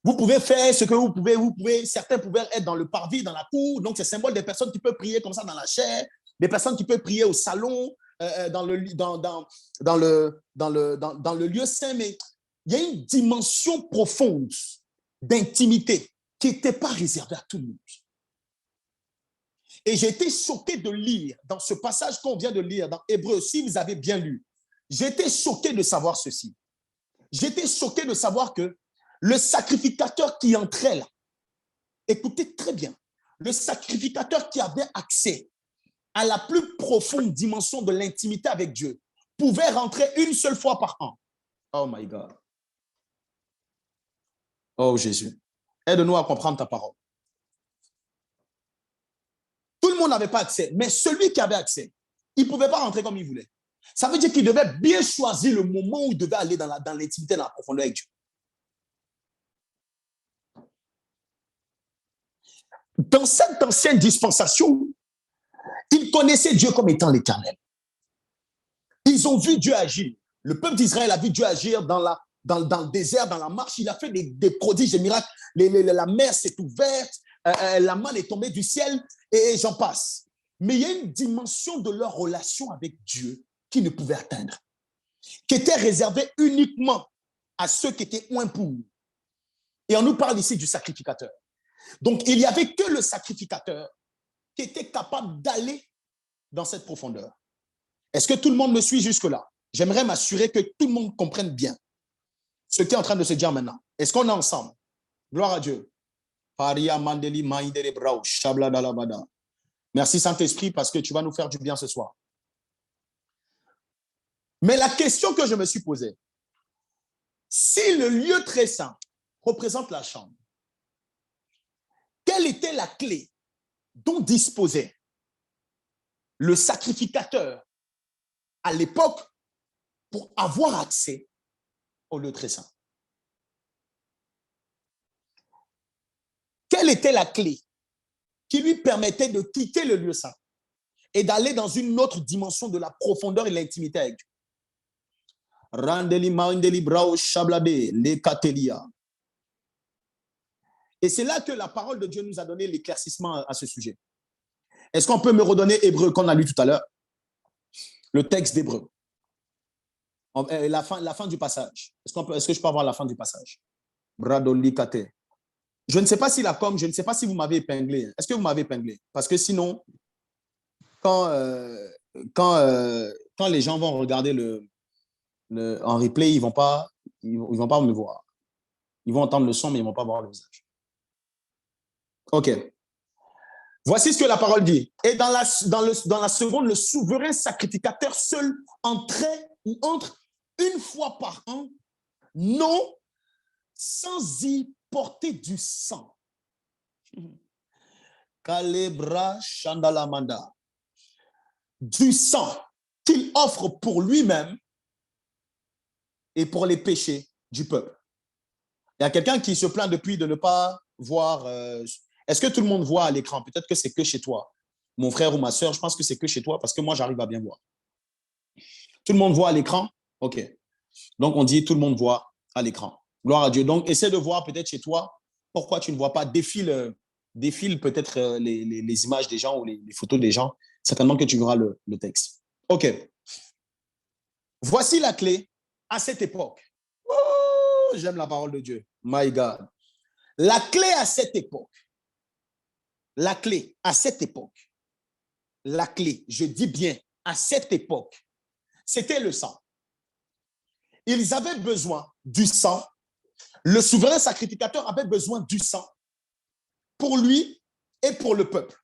Vous pouvez faire ce que vous pouvez, certains pouvaient être dans le parvis, dans la cour, donc c'est symbole des personnes qui peuvent prier comme ça dans la chair, des personnes qui peuvent prier au salon, dans le lieu saint, mais il y a une dimension profonde d'intimité qui n'était pas réservée à tout le monde. Et j'ai été choqué de lire dans ce passage qu'on vient de lire dans Hébreux, si vous avez bien lu, j'ai été choqué de savoir ceci. J'étais choqué de savoir que le sacrificateur qui entrait là, écoutez très bien, le sacrificateur qui avait accès à la plus profonde dimension de l'intimité avec Dieu pouvait rentrer une seule fois par an. Oh my God. Oh Jésus, aide-nous à comprendre ta parole. Tout le monde n'avait pas accès, mais celui qui avait accès, il ne pouvait pas rentrer comme il voulait. Ça veut dire qu'il devait bien choisir le moment où il devait aller dans l'intimité, dans la profondeur avec Dieu. Dans cette ancienne dispensation, Ils connaissaient Dieu comme étant l'Éternel. Ils ont vu Dieu agir. Le peuple d'Israël a vu Dieu agir dans le désert, dans la marche. Il a fait des prodiges, des miracles. La mer s'est ouverte, la manne est tombée du ciel, et j'en passe. Mais il y a une dimension de leur relation avec Dieu qu'ils ne pouvaient atteindre, qui était réservée uniquement à ceux qui étaient oints pour. Et on nous parle ici du sacrificateur. Donc, il n'y avait que le sacrificateur qui était capable d'aller dans cette profondeur. Est-ce que tout le monde me suit jusque-là? J'aimerais m'assurer que tout le monde comprenne bien ce qui est en train de se dire maintenant. Est-ce qu'on est ensemble? Gloire à Dieu. Merci Saint-Esprit parce que tu vas nous faire du bien ce soir. Mais la question que je me suis posée, si le lieu très saint représente la chambre, quelle était la clé dont disposait le sacrificateur à l'époque pour avoir accès au lieu très saint? Quelle était la clé qui lui permettait de quitter le lieu saint et d'aller dans une autre dimension de la profondeur et de l'intimité avec Dieu? Et c'est là que la parole de Dieu nous a donné l'éclaircissement à ce sujet. Est-ce qu'on peut me redonner Hébreu qu'on a lu tout à l'heure? Le texte d'Hébreu. La fin du passage. Est-ce que je peux avoir la fin du passage? Je ne sais pas si je ne sais pas si vous m'avez épinglé. Est-ce que vous m'avez épinglé? Parce que sinon, quand les gens vont regarder en replay, ils vont pas me voir. Ils vont entendre le son, mais ils ne vont pas voir le visage. OK. Voici ce que la parole dit. Et dans la seconde, le souverain sacrificateur seul entrait ou entre une fois par an, non sans y porter du sang. Kalebra Chandalamanda. Du sang qu'il offre pour lui-même et pour les péchés du peuple. Il y a quelqu'un qui se plaint depuis de ne pas voir. Est-ce que tout le monde voit à l'écran? Peut-être que c'est que chez toi. Mon frère ou ma soeur, je pense que c'est que chez toi parce que moi, j'arrive à bien voir. Tout le monde voit à l'écran? OK. Donc, on dit tout le monde voit à l'écran. Gloire à Dieu. Donc, essaie de voir peut-être chez toi pourquoi tu ne vois pas. Défile peut-être les images des gens ou les photos des gens. Certainement que tu verras le texte. OK. Voici la clé à cette époque. Oh, j'aime la parole de Dieu. My God. La clé à cette époque. La clé à cette époque. La clé, je dis bien, à cette époque, c'était le sang. Ils avaient besoin du sang. Le souverain sacrificateur avait besoin du sang pour lui et pour le peuple.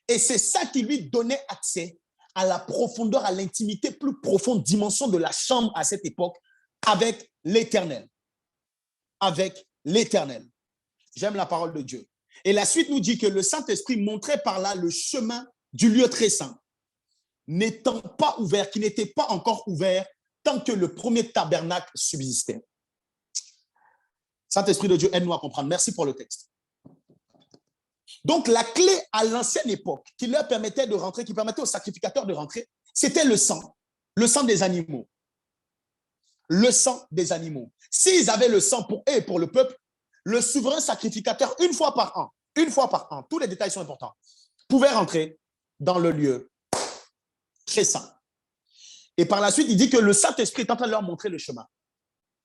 Et c'est ça qui lui donnait accès à la profondeur, à l'intimité plus profonde dimension de la chambre à cette époque avec l'Éternel. Avec l'Éternel. J'aime la parole de Dieu. Et la suite nous dit que le Saint-Esprit montrait par là le chemin du lieu très saint, n'étant pas ouvert, qui n'était pas encore ouvert tant que le premier tabernacle subsistait. Saint-Esprit de Dieu, aide-nous à comprendre. Merci pour le texte. Donc, la clé à l'ancienne époque qui leur permettait de rentrer, qui permettait aux sacrificateurs de rentrer, c'était le sang des animaux. Le sang des animaux. S'ils avaient le sang pour eux et pour le peuple, le souverain sacrificateur, une fois par an, tous les détails sont importants, pouvait rentrer dans le lieu très saint. Et par la suite, il dit que le Saint-Esprit est en train de leur montrer le chemin.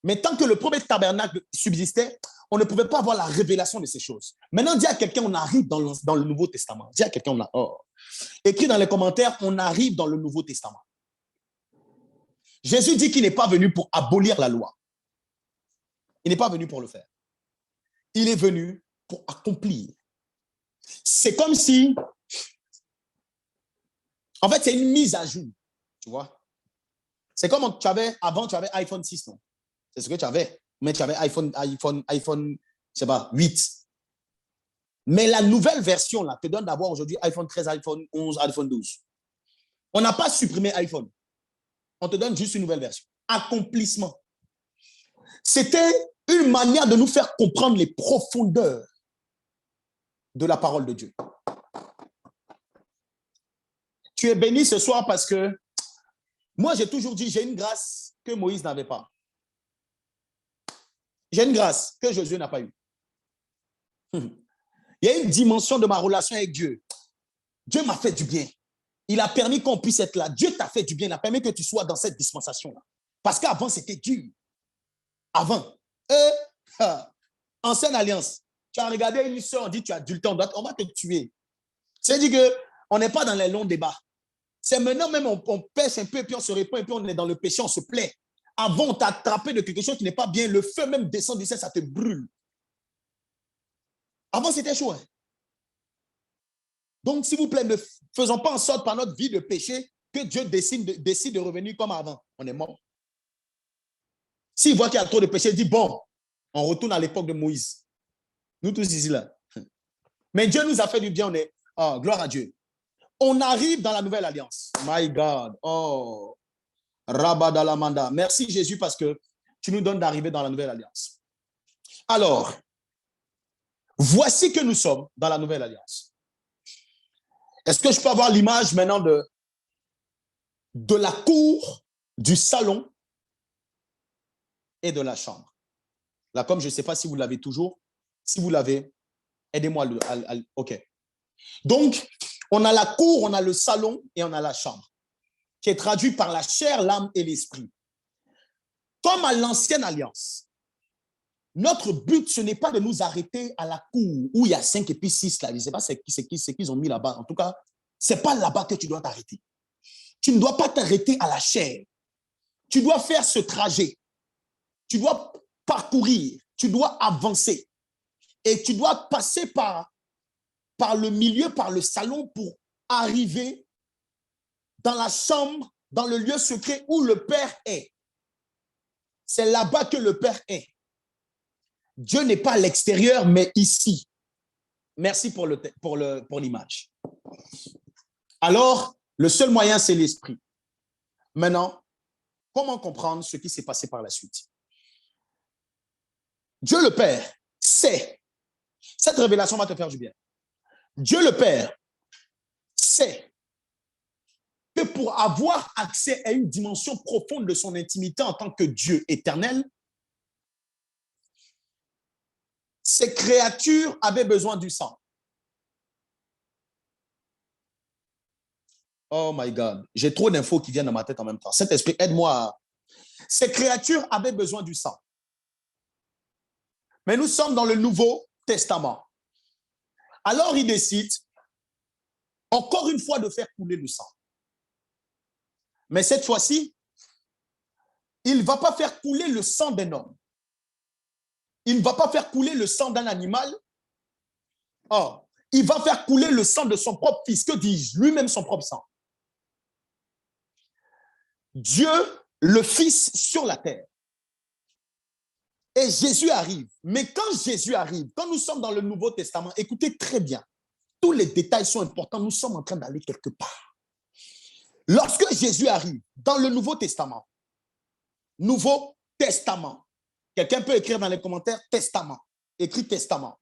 Mais tant que le premier tabernacle subsistait, on ne pouvait pas avoir la révélation de ces choses. Maintenant, dis à quelqu'un, on arrive dans le Nouveau Testament. Dis à quelqu'un, écris dans les commentaires, on arrive dans le Nouveau Testament. Jésus dit qu'il n'est pas venu pour abolir la loi. Il n'est pas venu pour le faire. Il est venu pour accomplir. C'est comme si, en fait, c'est une mise à jour, tu vois. C'est comme avant, tu avais iPhone 6, non? C'est ce que tu avais. Mais tu avais iPhone, je sais pas, 8. Mais la nouvelle version, là, te donne d'avoir aujourd'hui iPhone 13, iPhone 11, iPhone 12. On n'a pas supprimé iPhone. On te donne juste une nouvelle version. Accomplissement. C'était une manière de nous faire comprendre les profondeurs de la parole de Dieu. Tu es béni ce soir parce que moi, j'ai toujours dit, j'ai une grâce que Moïse n'avait pas. J'ai une grâce que Josué n'a pas eue. Il y a une dimension de ma relation avec Dieu. Dieu m'a fait du bien. Il a permis qu'on puisse être là. Dieu t'a fait du bien. Il a permis que tu sois dans cette dispensation-là. Parce qu'avant, c'était dur. Avant. Ancienne alliance. Tu as regardé une soeur, on dit tu as adulté, on va te tuer. C'est-à-dire qu'on n'est pas dans les longs débats. C'est maintenant même on pêche un peu et puis on se répond et puis on est dans le péché, on se plaît. Avant, on t'a attrapé de quelque chose qui n'est pas bien. Le feu même descend du ciel, ça te brûle. Avant, c'était chaud. Hein? Donc, s'il vous plaît, ne faisons pas en sorte par notre vie de péché que Dieu décide de revenir comme avant. On est mort. S'il voit qu'il y a trop de péché, il dit, bon, on retourne à l'époque de Moïse. Nous tous ici, là. Mais Dieu nous a fait du bien, on est, oh, gloire à Dieu. On arrive dans la nouvelle alliance. My God. Oh, Rabadalamanda. Merci Jésus parce que tu nous donnes d'arriver dans la nouvelle alliance. Alors, voici que nous sommes dans la nouvelle alliance. Est-ce que je peux avoir l'image maintenant de la cour, du salon et de la chambre? Là, comme je ne sais pas si vous l'avez toujours, si vous l'avez, aidez-moi. OK. Donc, on a la cour, on a le salon et on a la chambre, qui est traduit par la chair, l'âme et l'esprit. Comme à l'ancienne alliance, notre but, ce n'est pas de nous arrêter à la cour où il y a 5 et puis 6 là. Je ne sais pas ce qu'ils ont mis là-bas. En tout cas, ce n'est pas là-bas que tu dois t'arrêter. Tu ne dois pas t'arrêter à la chair. Tu dois faire ce trajet. Tu dois parcourir. Tu dois avancer. Et tu dois passer par le milieu, par le salon pour arriver dans la chambre, dans le lieu secret où le Père est. C'est là-bas que le Père est. Dieu n'est pas à l'extérieur, mais ici. Merci pour l'image. Alors, le seul moyen, c'est l'esprit. Maintenant, comment comprendre ce qui s'est passé par la suite? Dieu le Père sait. Cette révélation va te faire du bien. Dieu le Père sait que pour avoir accès à une dimension profonde de son intimité en tant que Dieu éternel, ces créatures avaient besoin du sang. Oh my God, j'ai trop d'infos qui viennent dans ma tête en même temps. Saint-Esprit, aide-moi. Ces créatures avaient besoin du sang. Mais nous sommes dans le Nouveau Testament. Alors il décide encore une fois de faire couler le sang. Mais cette fois-ci, il ne va pas faire couler le sang d'un homme. Il ne va pas faire couler le sang d'un animal. Oh, il va faire couler le sang de son propre fils. Que dis-je? Lui-même son propre sang. Dieu, le Fils sur la terre. Et Jésus arrive. Mais quand Jésus arrive, quand nous sommes dans le Nouveau Testament, écoutez très bien, tous les détails sont importants, nous sommes en train d'aller quelque part. Lorsque Jésus arrive dans le Nouveau Testament, quelqu'un peut écrire dans les commentaires testament, écrit testament.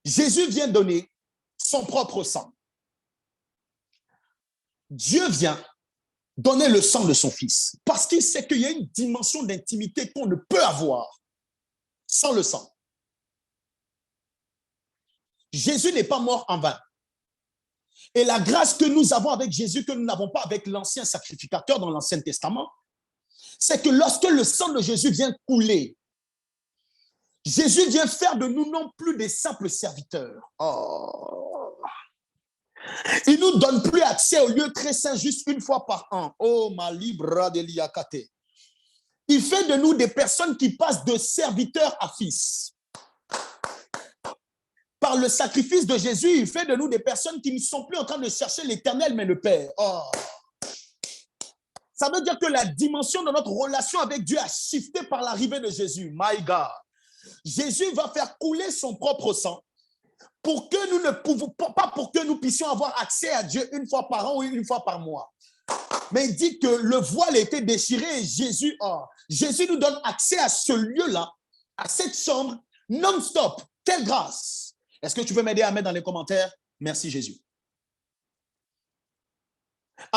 Jésus vient donner son propre sang. Dieu vient donner le sang de son fils parce qu'il sait qu'il y a une dimension d'intimité qu'on ne peut avoir sans le sang. Jésus n'est pas mort en vain. Et la grâce que nous avons avec Jésus, que nous n'avons pas avec l'ancien sacrificateur dans l'Ancien Testament, c'est que lorsque le sang de Jésus vient couler, Jésus vient faire de nous non plus des simples serviteurs. Oh. Il ne nous donne plus accès au lieu très saint juste une fois par an. Oh, ma libra de liakate. Il fait de nous des personnes qui passent de serviteurs à fils. Par le sacrifice de Jésus, il fait de nous des personnes qui ne sont plus en train de chercher l'Éternel, mais le Père. Oh. Ça veut dire que la dimension de notre relation avec Dieu a shifté par l'arrivée de Jésus. My God. Jésus va faire couler son propre sang pour que nous ne pouvons pas pour que nous puissions avoir accès à Dieu une fois par an ou une fois par mois. Mais il dit que le voile a été déchiré et Jésus nous donne accès à ce lieu-là, à cette chambre non-stop. Quelle grâce! Est-ce que tu peux m'aider à mettre dans les commentaires? Merci Jésus.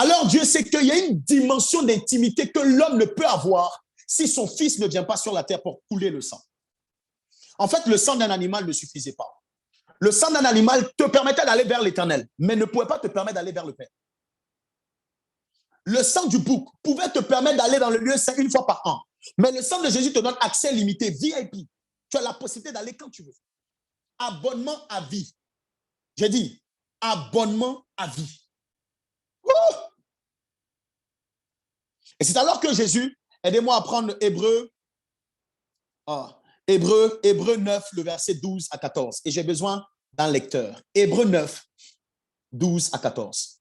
Alors Dieu sait qu'il y a une dimension d'intimité que l'homme ne peut avoir si son fils ne vient pas sur la terre pour couler le sang. En fait, le sang d'un animal ne suffisait pas. Le sang d'un animal te permettait d'aller vers l'Éternel, mais ne pouvait pas te permettre d'aller vers le Père. Le sang du bouc pouvait te permettre d'aller dans le lieu saint une fois par an. Mais le sang de Jésus te donne accès limité, VIP. Tu as la possibilité d'aller quand tu veux. Abonnement à vie. J'ai dit, abonnement à vie. Et c'est alors que Jésus, aidez-moi à prendre Hébreu 9, le verset 12 à 14. Et j'ai besoin d'un lecteur. Hébreu 9, 12 à 14.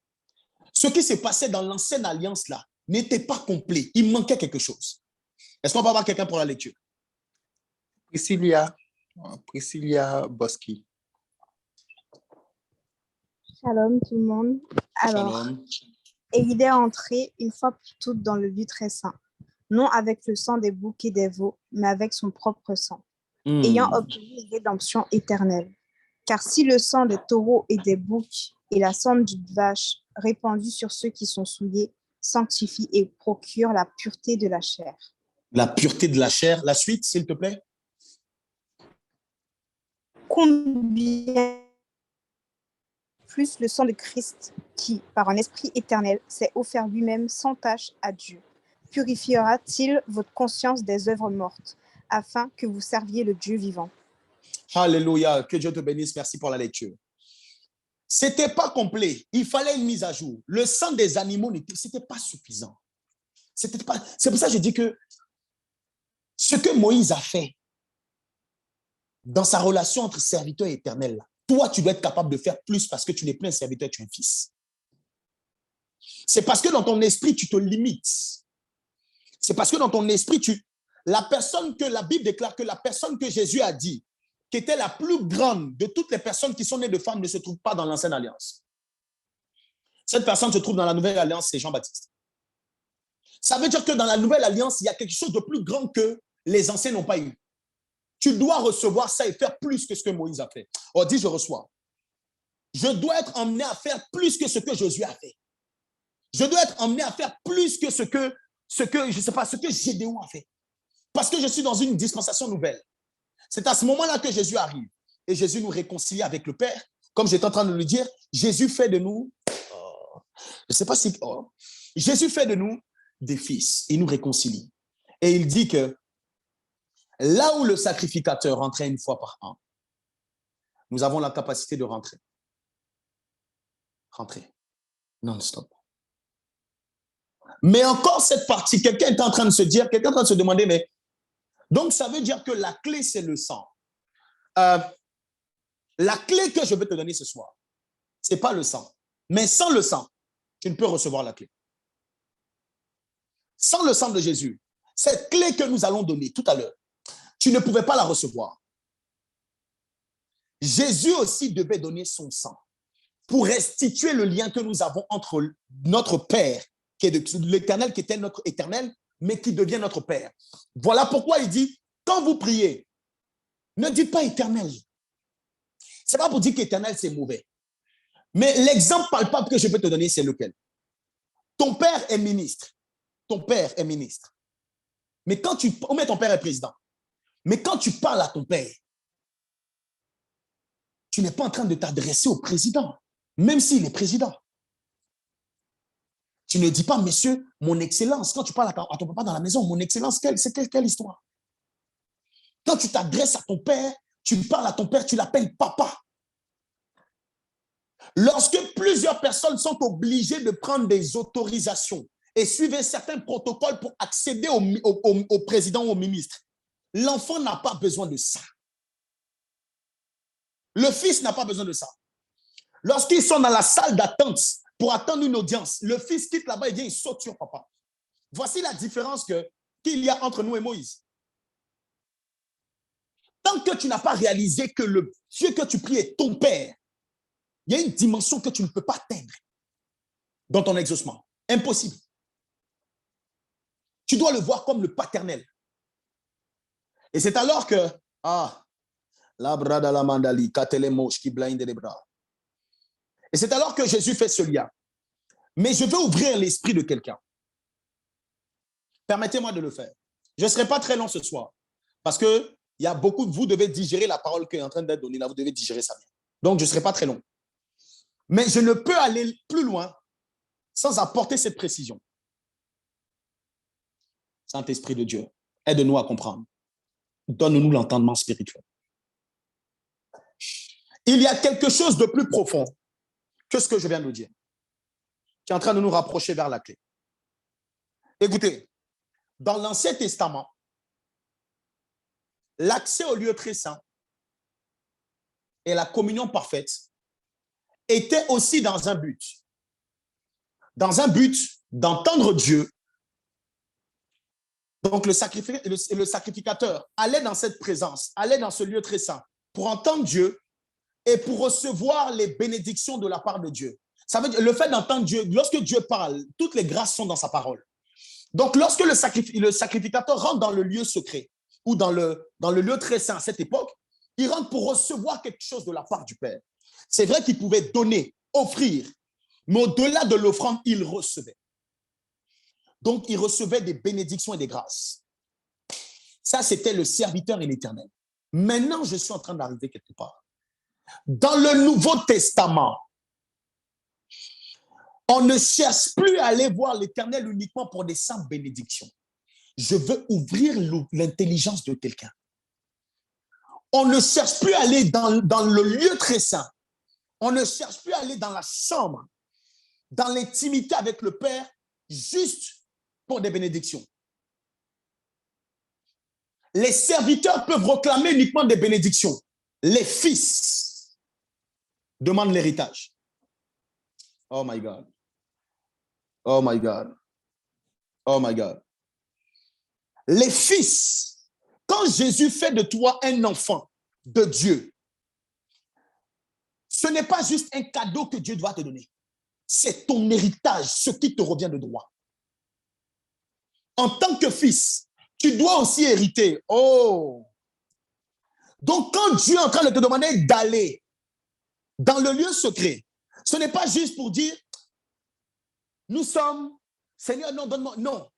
Ce qui s'est passé dans l'ancienne alliance là n'était pas complet. Il manquait quelque chose. Est-ce qu'on va avoir quelqu'un pour la lecture? Priscilla Boski. Shalom tout le monde. Alors, Shalom. et il est entré une fois pour toutes dans le lieu très saint, non avec le sang des boucs et des veaux, mais avec son propre sang, ayant obtenu une rédemption éternelle. Car si le sang des taureaux et des boucs et la cendre d'une vache répandue sur ceux qui sont souillés sanctifie et procure la pureté de la chair. La pureté de la chair. La suite, s'il te plaît. Combien plus le sang de Christ, qui, par un esprit éternel, s'est offert lui-même sans tache à Dieu, purifiera-t-il votre conscience des œuvres mortes, afin que vous serviez le Dieu vivant. Alléluia, que Dieu te bénisse, merci pour la lecture. C'était pas complet, il fallait une mise à jour. Le sang des animaux, c'était pas suffisant. C'est pour ça que je dis que ce que Moïse a fait dans sa relation entre serviteur et éternel, toi, tu dois être capable de faire plus parce que tu n'es plus un serviteur, tu es un fils. C'est parce que dans ton esprit, tu te limites. C'est parce que dans ton esprit, la personne que la Bible déclare que la personne que Jésus a dit, qui était la plus grande de toutes les personnes qui sont nées de femmes, ne se trouve pas dans l'ancienne alliance. Cette personne se trouve dans la nouvelle alliance, c'est Jean-Baptiste. Ça veut dire que dans la nouvelle alliance, il y a quelque chose de plus grand que les anciens n'ont pas eu. Tu dois recevoir ça et faire plus que ce que Moïse a fait. On dit, je reçois. Je dois être emmené à faire plus que ce que Josué a fait. Je dois être emmené à faire plus que ce que Gédéon a fait. Parce que je suis dans une dispensation nouvelle. C'est à ce moment-là que Jésus arrive. Et Jésus nous réconcilie avec le Père. Comme j'étais en train de le dire, Jésus fait de nous, Jésus fait de nous des fils. Il nous réconcilie. Et il dit que là où le sacrificateur rentrait une fois par an, nous avons la capacité de rentrer. Rentrer. Non-stop. Mais encore cette partie, quelqu'un est en train de se dire, quelqu'un est en train de se demander, mais donc ça veut dire que la clé, c'est le sang. La clé que je veux te donner ce soir, ce n'est pas le sang. Mais sans le sang, tu ne peux recevoir la clé. Sans le sang de Jésus, cette clé que nous allons donner tout à l'heure, tu ne pouvais pas la recevoir. Jésus aussi devait donner son sang pour restituer le lien que nous avons entre notre Père, qui est l'Éternel, qui était notre Éternel, mais qui devient notre Père. Voilà pourquoi il dit, quand vous priez, ne dites pas Éternel. Ce n'est pas pour dire qu'Éternel, c'est mauvais. Mais l'exemple palpable que je peux te donner, c'est lequel? Ton père est ministre. Ton père est ministre. Mais quand ton père est président. Mais quand tu parles à ton père, tu n'es pas en train de t'adresser au président, même s'il est président. Tu ne dis pas, monsieur, mon excellence. Quand tu parles à ton papa dans la maison, mon excellence, quelle histoire? Quand tu t'adresses à ton père, tu parles à ton père, tu l'appelles papa. Lorsque plusieurs personnes sont obligées de prendre des autorisations et suivre certains protocoles pour accéder au président ou au ministre, l'enfant n'a pas besoin de ça. Le fils n'a pas besoin de ça. Lorsqu'ils sont dans la salle d'attente pour attendre une audience, le fils quitte là-bas et vient, il saute sur papa. Voici la différence qu'il y a entre nous et Moïse. Tant que tu n'as pas réalisé que le Dieu que tu pries est ton Père, il y a une dimension que tu ne peux pas atteindre dans ton exaucement. Impossible. Tu dois le voir comme le paternel. Et c'est alors que, et c'est alors que Jésus fait ce lien. Mais je veux ouvrir l'esprit de quelqu'un. Permettez-moi de le faire. Je ne serai pas très long ce soir parce que il y a beaucoup de vous devez digérer la parole qui est en train d'être donnée là, vous devez digérer ça bien. Donc, je ne serai pas très long. Mais je ne peux aller plus loin sans apporter cette précision. Saint-Esprit de Dieu, aide-nous à comprendre. Donne-nous l'entendement spirituel. Il y a quelque chose de plus profond que ce que je viens de dire, qui est en train de nous rapprocher vers la clé. Écoutez, dans l'Ancien Testament, l'accès au lieu très saint et la communion parfaite étaient aussi dans un but. Dans un but d'entendre Dieu. Donc le sacrificateur allait dans cette présence, allait dans ce lieu très saint pour entendre Dieu et pour recevoir les bénédictions de la part de Dieu. Ça veut dire le fait d'entendre Dieu, lorsque Dieu parle, toutes les grâces sont dans sa parole. Donc lorsque le sacrificateur rentre dans le lieu secret ou dans le lieu très saint à cette époque, il rentre pour recevoir quelque chose de la part du Père. C'est vrai qu'il pouvait donner, offrir, mais au-delà de l'offrande, il recevait. Donc, il recevait des bénédictions et des grâces. Ça, c'était le serviteur et l'Éternel. Maintenant, je suis en train d'arriver quelque part. Dans le Nouveau Testament, on ne cherche plus à aller voir l'Éternel uniquement pour des simples bénédictions. Je veux ouvrir l'intelligence de quelqu'un. On ne cherche plus à aller dans le lieu très saint. On ne cherche plus à aller dans la chambre, dans l'intimité avec le Père, juste pour des bénédictions. Les serviteurs peuvent réclamer uniquement des bénédictions. Les fils demandent l'héritage. Oh my God. Oh my God. Oh my God. Les fils, quand Jésus fait de toi un enfant de Dieu, ce n'est pas juste un cadeau que Dieu doit te donner. C'est ton héritage, ce qui te revient de droit. En tant que fils, tu dois aussi hériter. Oh! Donc, quand Dieu est en train de te demander d'aller dans le lieu secret, ce n'est pas juste pour dire, nous sommes, Seigneur, non, donne-moi. Non.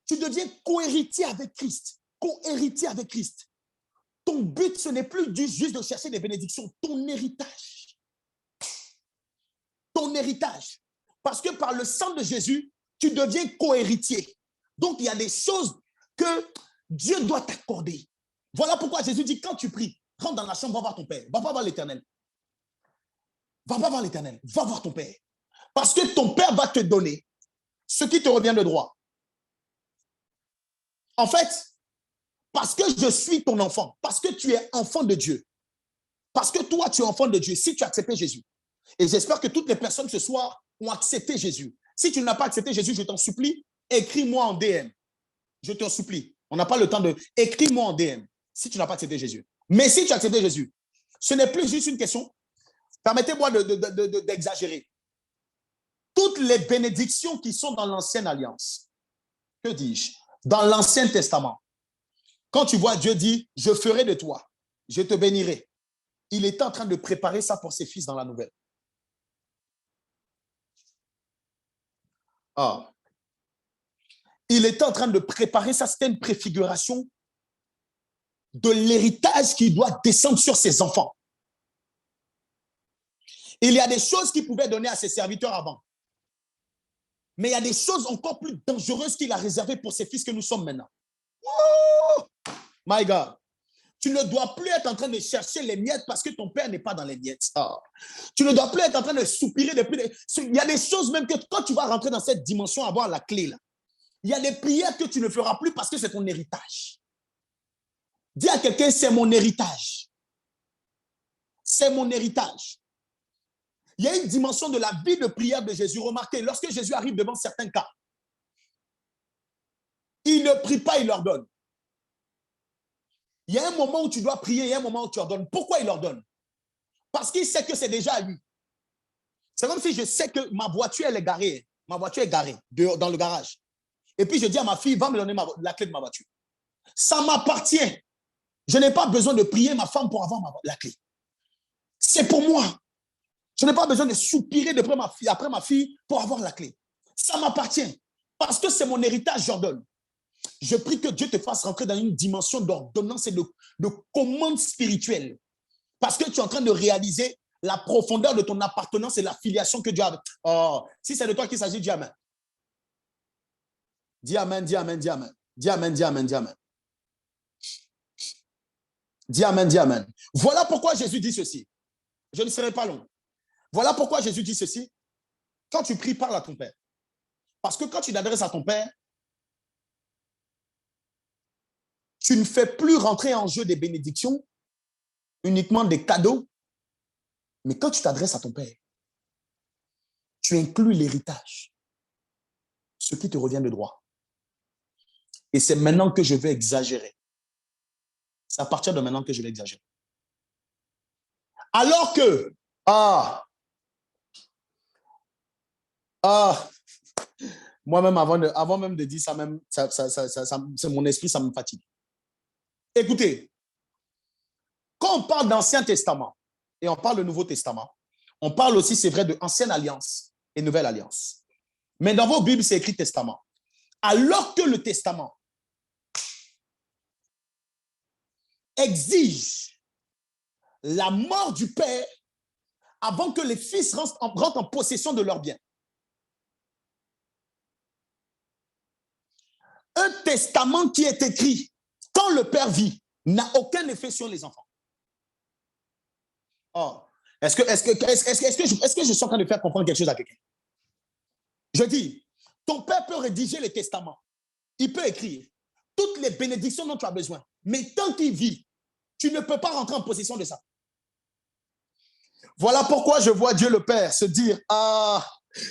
Tu deviens co-héritier avec Christ. Co-héritier avec Christ. Ton but, ce n'est plus juste de chercher des bénédictions, ton héritage. Ton héritage. Parce que par le sang de Jésus, tu deviens co-héritier. Donc, il y a des choses que Dieu doit t'accorder. Voilà pourquoi Jésus dit, quand tu pries, rentre dans la chambre, va voir ton Père. Va pas voir l'Éternel. Va pas voir l'Éternel. Va voir ton Père. Parce que ton Père va te donner ce qui te revient de droit. En fait, parce que je suis ton enfant, parce que tu es enfant de Dieu, parce que toi, tu es enfant de Dieu, si tu as accepté Jésus, et j'espère que toutes les personnes ce soir ont accepté Jésus. Si tu n'as pas accepté Jésus, je t'en supplie, écris-moi en DM. Je t'en supplie. On n'a pas le temps de... Écris-moi en DM si tu n'as pas accepté Jésus. Mais si tu as accepté Jésus, ce n'est plus juste une question. Permettez-moi d'exagérer. Toutes les bénédictions qui sont dans l'Ancienne Alliance, que dis-je, dans l'Ancien Testament, quand tu vois Dieu dit, je ferai de toi, je te bénirai, il est en train de préparer ça pour ses fils dans la nouvelle. Ah. Il est en train de préparer ça, c'était une préfiguration de l'héritage qui doit descendre sur ses enfants. Il y a des choses qu'il pouvait donner à ses serviteurs avant. Mais il y a des choses encore plus dangereuses qu'il a réservées pour ses fils que nous sommes maintenant. Oh, my God. Tu ne dois plus être en train de chercher les miettes parce que ton père n'est pas dans les miettes. Oh. Tu ne dois plus être en train de soupirer depuis. Il y a des choses même que quand tu vas rentrer dans cette dimension, avoir la clé là, il y a des prières que tu ne feras plus parce que c'est ton héritage. Dis à quelqu'un, c'est mon héritage. C'est mon héritage. Il y a une dimension de la vie de prière de Jésus. Remarquez, lorsque Jésus arrive devant certains cas, il ne prie pas, il leur donne. Il y a un moment où tu dois prier, il y a un moment où tu leur donnes. Pourquoi il leur donne? Parce qu'il sait que c'est déjà à lui. C'est comme si je sais que ma voiture, elle est garée. Ma voiture est garée dans le garage. Et puis je dis à ma fille, va me donner la clé de ma voiture. Ça m'appartient. Je n'ai pas besoin de prier ma femme pour avoir la clé. C'est pour moi. Je n'ai pas besoin de soupirer après ma fille pour avoir la clé. Ça m'appartient. Parce que c'est mon héritage, j'ordonne. Je prie que Dieu te fasse rentrer dans une dimension d'ordonnance et de commande spirituelle. Parce que tu es en train de réaliser la profondeur de ton appartenance et la filiation que Dieu a. Oh, si c'est de toi qu'il s'agit, dis amen. Dis amen, dis amen, dis amen. Dis amen, dis amen, dis amen. Dis amen, dis amen. Voilà pourquoi Jésus dit ceci. Je ne serai pas long. Voilà pourquoi Jésus dit ceci. Quand tu pries, parle à ton Père. Parce que quand tu t'adresses à ton Père, tu ne fais plus rentrer en jeu des bénédictions, uniquement des cadeaux. Mais quand tu t'adresses à ton Père, tu inclus l'héritage, ce qui te revient de droit. Et c'est maintenant que je vais exagérer. C'est à partir de maintenant que je vais exagérer. Alors que, moi-même, avant même de dire ça, même, c'est mon esprit, ça me fatigue. Écoutez, quand on parle d'Ancien Testament et on parle de Nouveau Testament, on parle aussi, c'est vrai, de Ancienne Alliance et Nouvelle Alliance. Mais dans vos Bibles, c'est écrit Testament. Alors que le Testament exige la mort du Père avant que les fils rentrent en possession de leurs biens. Un testament qui est écrit quand le Père vit n'a aucun effet sur les enfants. Oh, est-ce que je suis en train de faire comprendre quelque chose à quelqu'un? Je dis, ton Père peut rédiger les testaments. Il peut écrire toutes les bénédictions dont tu as besoin. Mais tant qu'il vit, tu ne peux pas rentrer en possession de ça. Voilà pourquoi je vois Dieu le Père se dire,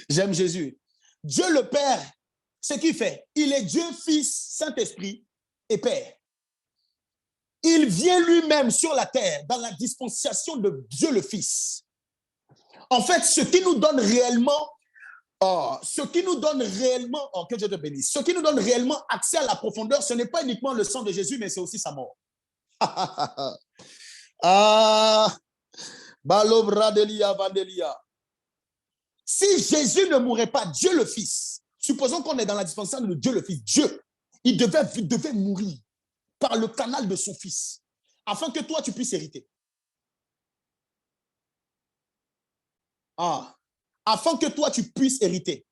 j'aime Jésus. Dieu le Père, ce qu'il fait, il est Dieu, Fils, Saint-Esprit et Père. Il vient lui-même sur la terre dans la dispensation de Dieu le Fils. En fait, ce qui nous donne réellement, que Dieu te bénisse, ce qui nous donne réellement accès à la profondeur, ce n'est pas uniquement le sang de Jésus, mais c'est aussi sa mort. Si Jésus ne mourait pas, Dieu le Fils, supposons qu'on est dans la dispensation de Dieu le Fils, Dieu, il devait mourir par le canal de son Fils, afin que toi, tu puisses hériter. Afin que toi, tu puisses hériter.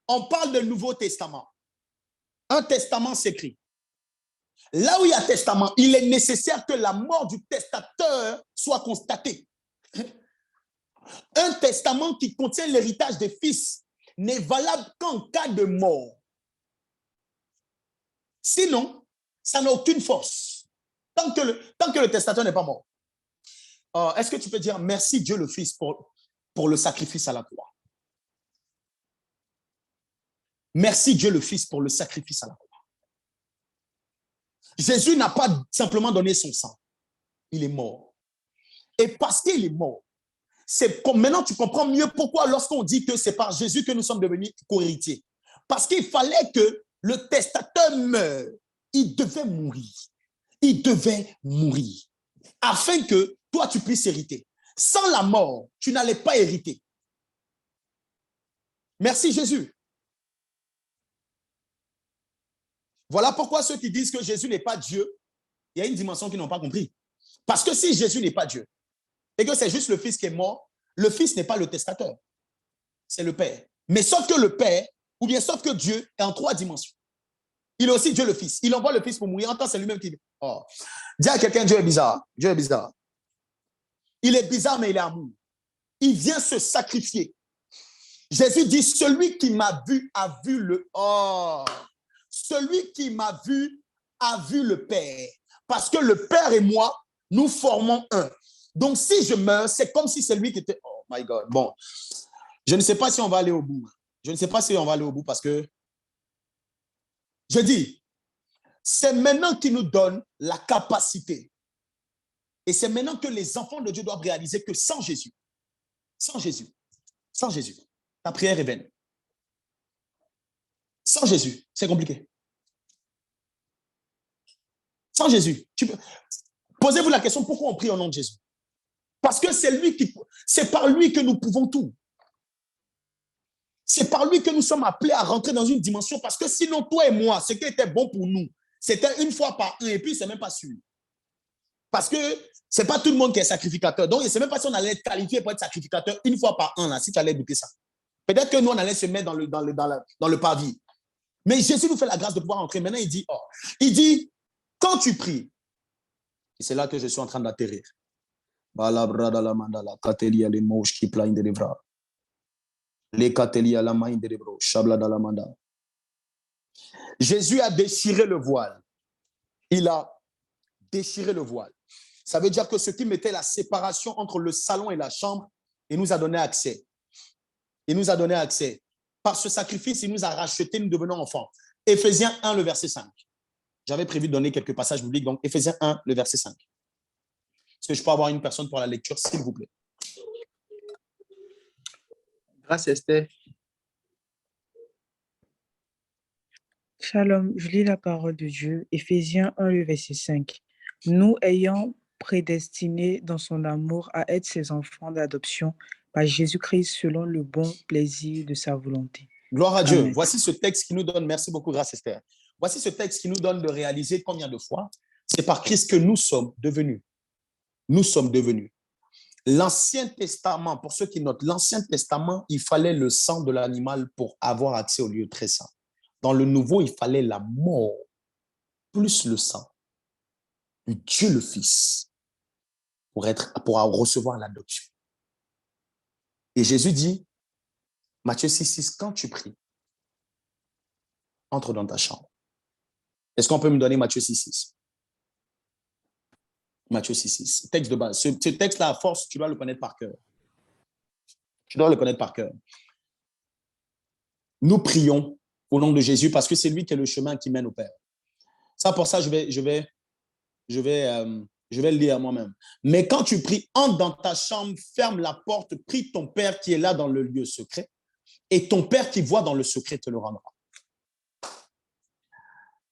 On parle de Nouveau Testament. Un testament s'écrit. Là où il y a testament, il est nécessaire que la mort du testateur soit constatée. Un testament qui contient l'héritage des fils n'est valable qu'en cas de mort. Sinon, ça n'a aucune force. Tant que le testateur n'est pas mort. Est-ce que tu peux dire merci Dieu le Fils pour le sacrifice à la croix? Merci Dieu le Fils pour le sacrifice à la croix. Jésus n'a pas simplement donné son sang. Il est mort. Et parce qu'il est mort, c'est comme maintenant tu comprends mieux pourquoi lorsqu'on dit que c'est par Jésus que nous sommes devenus co-héritiers. Parce qu'il fallait que le testateur meure. Il devait mourir. Il devait mourir. Afin que toi tu puisses hériter. Sans la mort, tu n'allais pas hériter. Merci Jésus. Voilà pourquoi ceux qui disent que Jésus n'est pas Dieu, il y a une dimension qu'ils n'ont pas compris. Parce que si Jésus n'est pas Dieu, et que c'est juste le Fils qui est mort, le Fils n'est pas le testateur. C'est le Père. Mais sauf que le Père, ou bien sauf que Dieu est en 3 dimensions. Il est aussi Dieu le Fils. Il envoie le Fils pour mourir. En tant que c'est lui-même qui... Dis à quelqu'un, Dieu est bizarre. Dieu est bizarre. Il est bizarre, mais il est amour. Il vient se sacrifier. Jésus dit, celui qui m'a vu a vu le... Celui qui m'a vu a vu le Père. Parce que le Père et moi, nous formons un. Donc, si je meurs, c'est comme si c'est lui qui était... Oh my God. Bon, je ne sais pas si on va aller au bout. Je ne sais pas si on va aller au bout parce que... Je dis, c'est maintenant qu'il nous donne la capacité. Et c'est maintenant que les enfants de Dieu doivent réaliser que sans Jésus, ta prière est vaine. Sans Jésus, c'est compliqué. Sans Jésus, posez-vous la question, pourquoi on prie au nom de Jésus? Parce que c'est par lui que nous pouvons tout. C'est par lui que nous sommes appelés à rentrer dans une dimension. Parce que sinon, toi et moi, ce qui était bon pour nous, c'était une fois par un et puis c'est même pas sûr. Parce que c'est pas tout le monde qui est sacrificateur. Donc, je ne sais même pas si on allait être qualifié pour être sacrificateur une fois par an, là, si tu allais douter ça. Peut-être que nous, on allait se mettre dans le parvis. Mais Jésus nous fait la grâce de pouvoir entrer. Maintenant, il dit, quand tu pries, et c'est là que je suis en train d'atterrir. Jésus a déchiré le voile. Il a déchiré le voile. Ça veut dire que ce qui mettait la séparation entre le salon et la chambre, il nous a donné accès. Il nous a donné accès. Par ce sacrifice, il nous a rachetés, nous devenons enfants. Éphésiens 1, le verset 5. J'avais prévu de donner quelques passages bibliques, donc Éphésiens 1, le verset 5. Est-ce que je peux avoir une personne pour la lecture, s'il vous plaît? Grâce Esther. Shalom, je lis la parole de Dieu, Éphésiens 1, le verset 5. Nous ayant prédestinés dans son amour à être ses enfants d'adoption par Jésus-Christ selon le bon plaisir de sa volonté. Gloire à Dieu. Amen. Voici ce texte qui nous donne, merci beaucoup, grâce Esther. Voici ce texte qui nous donne de réaliser combien de fois c'est par Christ que nous sommes devenus. Nous sommes devenus. L'Ancien Testament, pour ceux qui notent, l'Ancien Testament, il fallait le sang de l'animal pour avoir accès au lieu très saint. Dans le Nouveau, il fallait la mort plus le sang de Dieu le Fils pour recevoir l'adoption. Et Jésus dit, Matthieu 6,6, quand tu pries, entre dans ta chambre. Est-ce qu'on peut me donner Matthieu 6,6? Matthieu 6,6, texte de base. Ce texte-là, à force, tu dois le connaître par cœur. Tu dois le connaître par cœur. Nous prions au nom de Jésus parce que c'est lui qui est le chemin qui mène au Père. Ça, pour ça, je vais le lire moi-même. Mais quand tu pries, entre dans ta chambre, ferme la porte, prie ton Père qui est là dans le lieu secret, et ton Père qui voit dans le secret te le rendra.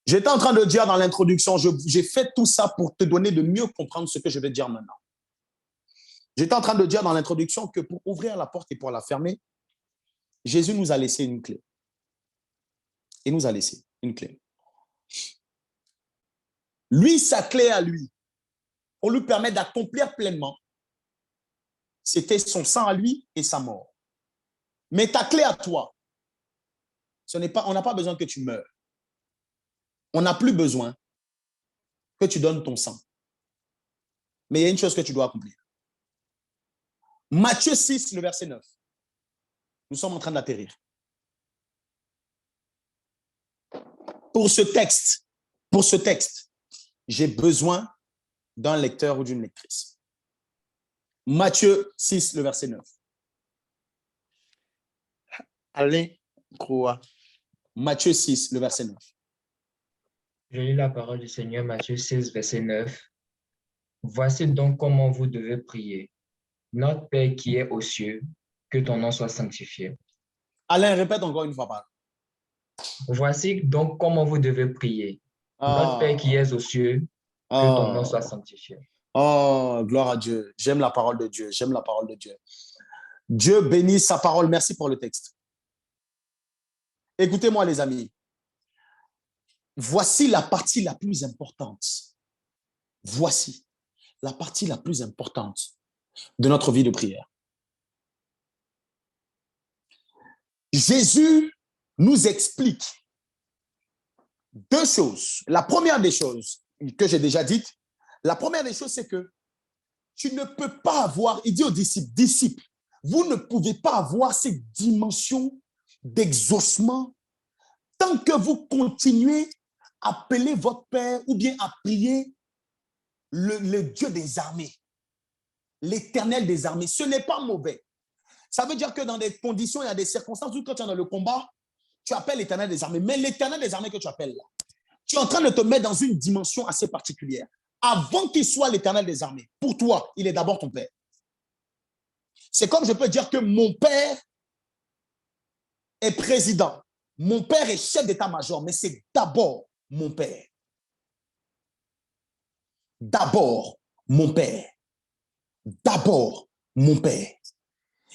J'étais en train de dire dans l'introduction, j'ai fait tout ça pour te donner de mieux comprendre ce que je vais dire maintenant. J'étais en train de dire dans l'introduction que pour ouvrir la porte et pour la fermer, Jésus nous a laissé une clé. Il nous a laissé une clé. Lui, sa clé à lui, pour lui permettre d'accomplir pleinement, c'était son sang à lui et sa mort. Mais ta clé à toi, on n'a pas besoin que tu meures. On n'a plus besoin que tu donnes ton sang. Mais il y a une chose que tu dois accomplir. Matthieu 6, le verset 9. Nous sommes en train d'atterrir. Pour ce texte, j'ai besoin d'un lecteur ou d'une lectrice. Matthieu 6, le verset 9. Alain Croix. Matthieu 6, le verset 9. Je lis la parole du Seigneur, Matthieu 6, verset 9. Voici donc comment vous devez prier. Notre Père qui est aux cieux, que ton nom soit sanctifié. Alain, répète encore une fois par là. Voici donc comment vous devez prier. Notre Père qui est aux cieux, que ton nom soit sanctifié. Oh, gloire à Dieu. J'aime la parole de Dieu. J'aime la parole de Dieu. Dieu bénisse sa parole. Merci pour le texte. Écoutez-moi, les amis. Voici la partie la plus importante. Voici la partie la plus importante de notre vie de prière. Jésus nous explique deux choses. La première des choses que j'ai déjà dites, la première des choses, c'est que tu ne peux pas avoir, il dit aux disciples, vous ne pouvez pas avoir cette dimension d'exaucement tant que vous continuez à appeler votre Père ou bien à prier le Dieu des armées, l'Éternel des armées. Ce n'est pas mauvais. Ça veut dire que dans des conditions, il y a des circonstances où quand tu es dans le combat, tu appelles l'Éternel des armées. Mais l'Éternel des armées que tu appelles là, tu es en train de te mettre dans une dimension assez particulière. Avant qu'il soit l'Éternel des armées, pour toi, il est d'abord ton Père. C'est comme je peux dire que mon Père est président. Mon Père est chef d'état-major, mais c'est d'abord mon Père. D'abord mon Père. d'abord mon Père.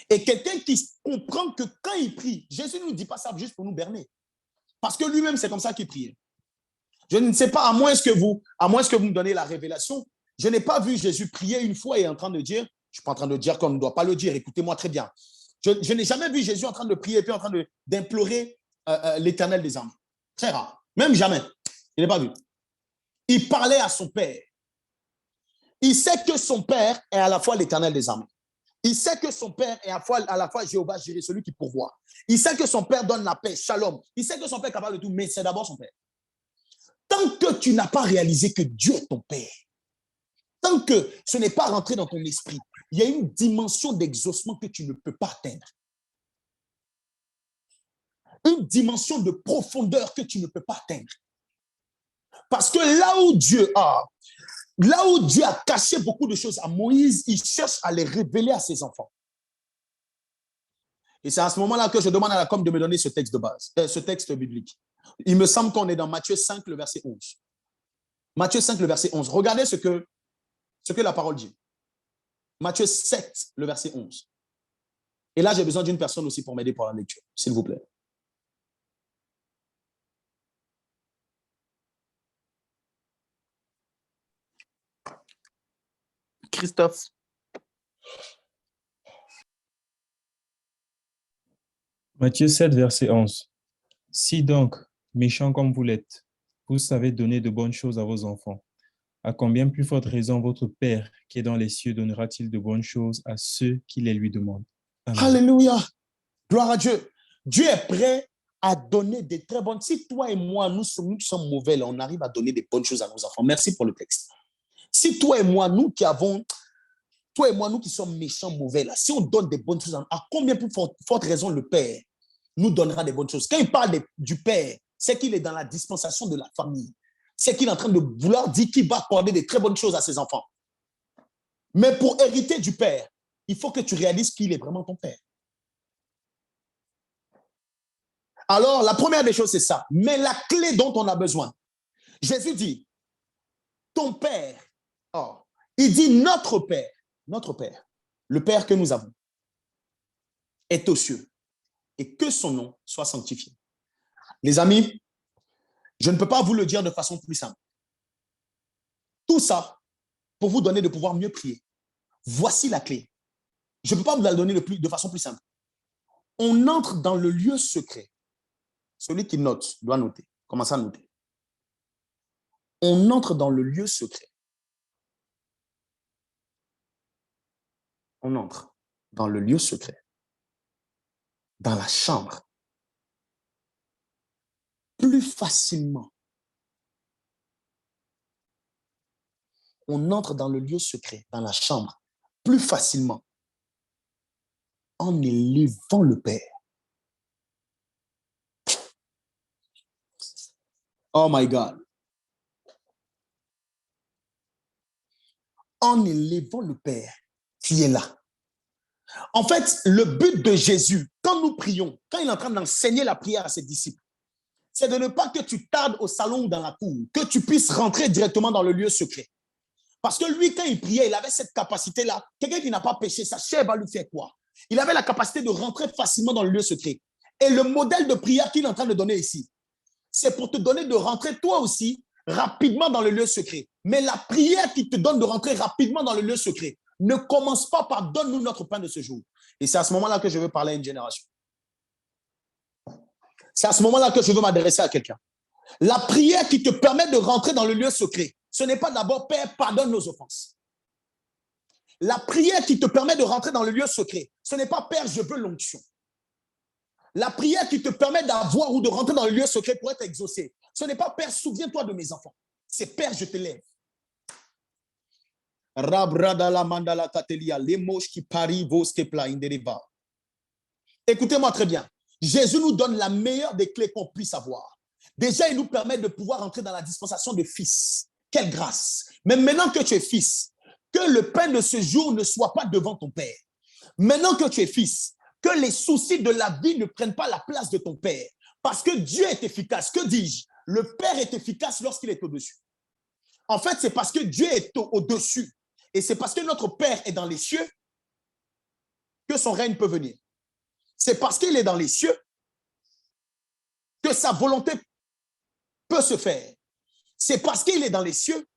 Et quelqu'un qui comprend que quand il prie, Jésus ne nous dit pas ça juste pour nous berner. Parce que lui-même, c'est comme ça qu'il priait. Je ne sais pas, à moins que vous me donnez la révélation, je n'ai pas vu Jésus prier une fois et en train de dire, je ne suis pas en train de dire qu'on ne doit pas le dire, écoutez-moi très bien. Je n'ai jamais vu Jésus en train de prier et puis en train d'implorer l'Éternel des armées. Très rare. Même jamais. Je n'ai pas vu. Il parlait à son Père. Il sait que son Père est à la fois l'Éternel des armées. Il sait que son Père est à la fois Jéhovah Jireh, celui qui pourvoit. Il sait que son Père donne la paix, shalom. Il sait que son Père est capable de tout, mais c'est d'abord son Père. Tant que tu n'as pas réalisé que Dieu est ton Père, tant que ce n'est pas rentré dans ton esprit, il y a une dimension d'exaucement que tu ne peux pas atteindre. Une dimension de profondeur que tu ne peux pas atteindre. Parce que là où Dieu a caché beaucoup de choses à Moïse, il cherche à les révéler à ses enfants. Et c'est à ce moment-là que je demande à la com de me donner ce texte de base, ce texte biblique. Il me semble qu'on est dans Matthieu 5, le verset 11. Matthieu 5, le verset 11. Regardez ce que la parole dit. Matthieu 7, le verset 11. Et là, j'ai besoin d'une personne aussi pour m'aider pour la lecture, s'il vous plaît. Christophe. Matthieu 7, verset 11. Si donc, méchants comme vous l'êtes, vous savez donner de bonnes choses à vos enfants, à combien plus forte raison votre Père qui est dans les cieux donnera-t-il de bonnes choses à ceux qui les lui demandent? Amen. Alléluia. Gloire à Dieu. Dieu est prêt à donner des très bonnes. Si toi et moi, nous sommes mauvais, là, on arrive à donner des bonnes choses à nos enfants. Merci pour le texte. Si toi et moi, nous qui sommes méchants, mauvais, là, si on donne des bonnes choses, à combien plus forte raison le Père nous donnera des bonnes choses? Quand il parle du Père, c'est qu'il est dans la dispensation de la famille. C'est qu'il est en train de vouloir dire qu'il va accorder des très bonnes choses à ses enfants. Mais pour hériter du Père, il faut que tu réalises qu'il est vraiment ton Père. Alors, la première des choses, c'est ça. Mais la clé dont on a besoin, Jésus dit, ton Père, il dit notre Père, le Père que nous avons, est aux cieux et que son nom soit sanctifié. Les amis, je ne peux pas vous le dire de façon plus simple. Tout ça pour vous donner de pouvoir mieux prier. Voici la clé. Je ne peux pas vous la donner de façon plus simple. On entre dans le lieu secret. Celui qui note doit noter. Commencez à noter. On entre dans le lieu secret. On entre dans le lieu secret. Dans la chambre. Plus facilement. On entre dans le lieu secret, dans la chambre, plus facilement en élevant le Père. Oh my God. En élevant le Père qui est là. En fait, le but de Jésus, quand nous prions, quand il est en train d'enseigner la prière à ses disciples, c'est de ne pas que tu tardes au salon ou dans la cour, que tu puisses rentrer directement dans le lieu secret. Parce que lui, quand il priait, il avait cette capacité-là. Quelqu'un qui n'a pas péché, sa chair va lui faire quoi? Il avait la capacité de rentrer facilement dans le lieu secret. Et le modèle de prière qu'il est en train de donner ici, c'est pour te donner de rentrer toi aussi rapidement dans le lieu secret. Mais la prière qui te donne de rentrer rapidement dans le lieu secret ne commence pas par « donne-nous notre pain de ce jour ». Et c'est à ce moment-là que je veux parler à une génération. C'est à ce moment-là que je veux m'adresser à quelqu'un. La prière qui te permet de rentrer dans le lieu secret, ce n'est pas d'abord « Père, pardonne nos offenses ». La prière qui te permet de rentrer dans le lieu secret, ce n'est pas « Père, je veux l'onction ». La prière qui te permet d'avoir ou de rentrer dans le lieu secret pour être exaucé, ce n'est pas « Père, souviens-toi de mes enfants ». C'est « Père, je t'élève ». Écoutez-moi très bien. Jésus nous donne la meilleure des clés qu'on puisse avoir. Déjà, il nous permet de pouvoir entrer dans la dispensation de fils. Quelle grâce! Mais maintenant que tu es fils, que le pain de ce jour ne soit pas devant ton Père. Maintenant que tu es fils, que les soucis de la vie ne prennent pas la place de ton Père. Parce que Dieu est efficace. Que dis-je? Le Père est efficace lorsqu'il est au-dessus. En fait, c'est parce que Dieu est au-dessus. Et c'est parce que notre Père est dans les cieux que son règne peut venir. C'est parce qu'il est dans les cieux que sa volonté peut se faire. C'est parce qu'il est dans les cieux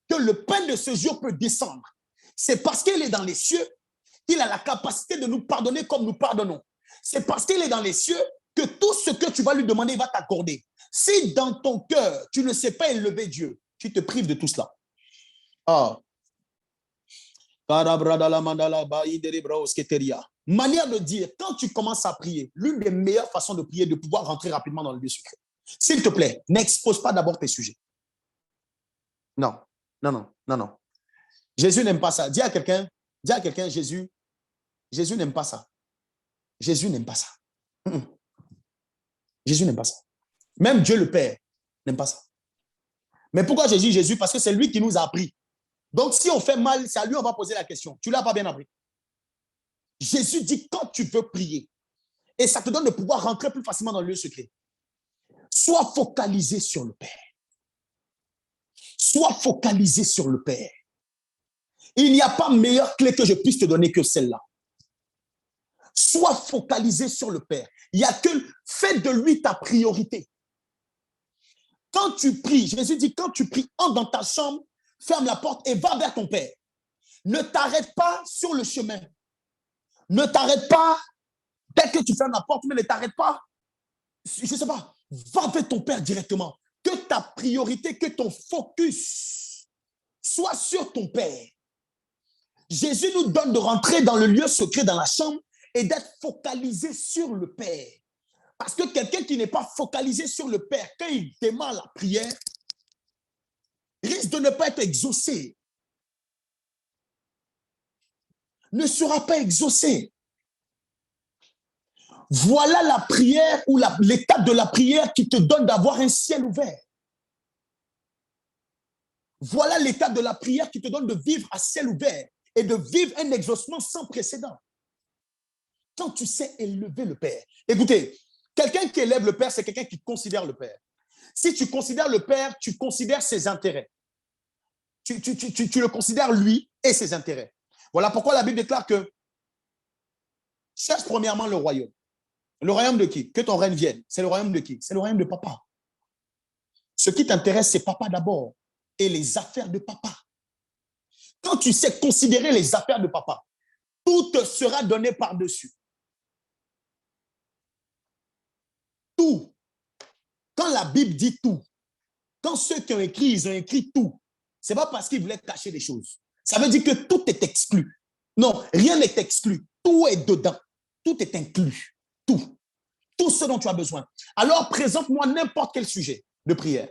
que le pain de ce jour peut descendre. C'est parce qu'il est dans les cieux qu'il a la capacité de nous pardonner comme nous pardonnons. C'est parce qu'il est dans les cieux que tout ce que tu vas lui demander, il va t'accorder. Si dans ton cœur, tu ne sais pas élever Dieu, tu te prives de tout cela. Ah. Manière de dire, quand tu commences à prier, l'une des meilleures façons de prier est de pouvoir rentrer rapidement dans le lieu secret. S'il te plaît, n'expose pas d'abord tes sujets. Non, non, non, non, non. Jésus n'aime pas ça. Dis à quelqu'un, Jésus n'aime pas ça. Jésus n'aime pas ça. Jésus n'aime pas ça. Même Dieu le Père n'aime pas ça. Mais pourquoi j'ai dit Jésus? Parce que c'est lui qui nous a appris. Donc, si on fait mal, c'est à lui on va poser la question. Tu ne l'as pas bien appris. Jésus dit quand tu veux prier, et ça te donne de pouvoir rentrer plus facilement dans le lieu secret, sois focalisé sur le Père. Sois focalisé sur le Père. Il n'y a pas meilleure clé que je puisse te donner que celle-là. Sois focalisé sur le Père. Il n'y a que fais de lui ta priorité. Quand tu pries, Jésus dit quand tu pries, entre dans ta chambre, ferme la porte et va vers ton Père. Ne t'arrête pas sur le chemin. Ne t'arrête pas dès que tu fermes la porte, mais ne t'arrête pas. Je ne sais pas. Va vers ton Père directement. Que ta priorité, que ton focus soit sur ton Père. Jésus nous donne de rentrer dans le lieu secret, dans la chambre, et d'être focalisé sur le Père. Parce que quelqu'un qui n'est pas focalisé sur le Père, quand il démarre la prière, risque de ne pas être exaucé. Ne sera pas exaucé. Voilà la prière ou l'étape de la prière qui te donne d'avoir un ciel ouvert. Voilà l'étape de la prière qui te donne de vivre à ciel ouvert et de vivre un exaucement sans précédent. Quand tu sais élever le Père. Écoutez, quelqu'un qui élève le Père, c'est quelqu'un qui considère le Père. Si tu considères le Père, tu considères ses intérêts. Tu le considères lui et ses intérêts. Voilà pourquoi la Bible déclare que cherche premièrement le royaume. Le royaume de qui? Que ton règne vienne. C'est le royaume de qui? C'est le royaume de papa. Ce qui t'intéresse, c'est papa d'abord et les affaires de papa. Quand tu sais considérer les affaires de papa, tout te sera donné par-dessus. Tout. Quand la Bible dit tout, quand ceux qui ont écrit, ils ont écrit tout, ce n'est pas parce qu'ils voulaient cacher des choses. Ça veut dire que tout est exclu. Non, rien n'est exclu. Tout est dedans. Tout est inclus. Tout. Tout ce dont tu as besoin. Alors, présente-moi n'importe quel sujet de prière.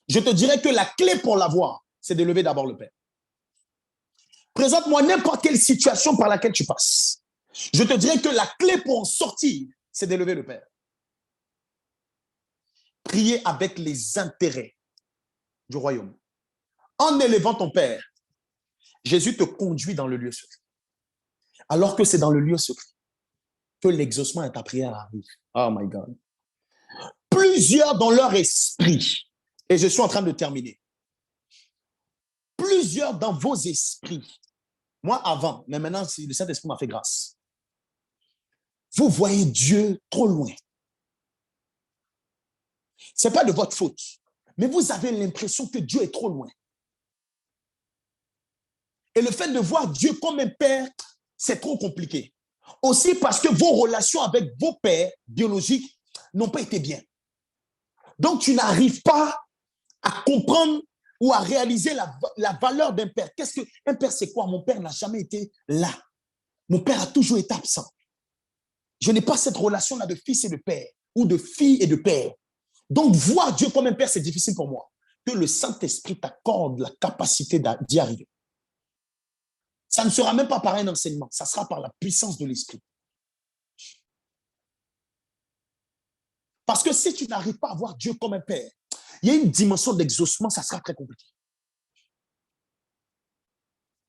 Je te dirai que la clé pour l'avoir, c'est de lever d'abord le Père. Présente-moi n'importe quelle situation par laquelle tu passes. Je te dirai que la clé pour en sortir, c'est d'élever le Père. Prier avec les intérêts du royaume. En élevant ton Père, Jésus te conduit dans le lieu secret. Alors que c'est dans le lieu secret que l'exaucement de ta prière arrive. Oh my God. Plusieurs dans leur esprit, et je suis en train de terminer, plusieurs dans vos esprits, moi avant, mais maintenant le Saint-Esprit m'a fait grâce. Vous voyez Dieu trop loin. Ce n'est pas de votre faute, mais vous avez l'impression que Dieu est trop loin. Et le fait de voir Dieu comme un père, c'est trop compliqué. Aussi parce que vos relations avec vos pères biologiques n'ont pas été bien. Donc, tu n'arrives pas à comprendre ou à réaliser la valeur d'un père. Qu'est-ce qu'un père, c'est quoi? Mon père n'a jamais été là. Mon père a toujours été absent. Je n'ai pas cette relation-là de fils et de père ou de fille et de père. Donc, voir Dieu comme un père, c'est difficile pour moi. Que le Saint-Esprit t'accorde la capacité d'y arriver. Ça ne sera même pas par un enseignement, ça sera par la puissance de l'Esprit. Parce que si tu n'arrives pas à voir Dieu comme un père, il y a une dimension d'exaucement, ça sera très compliqué.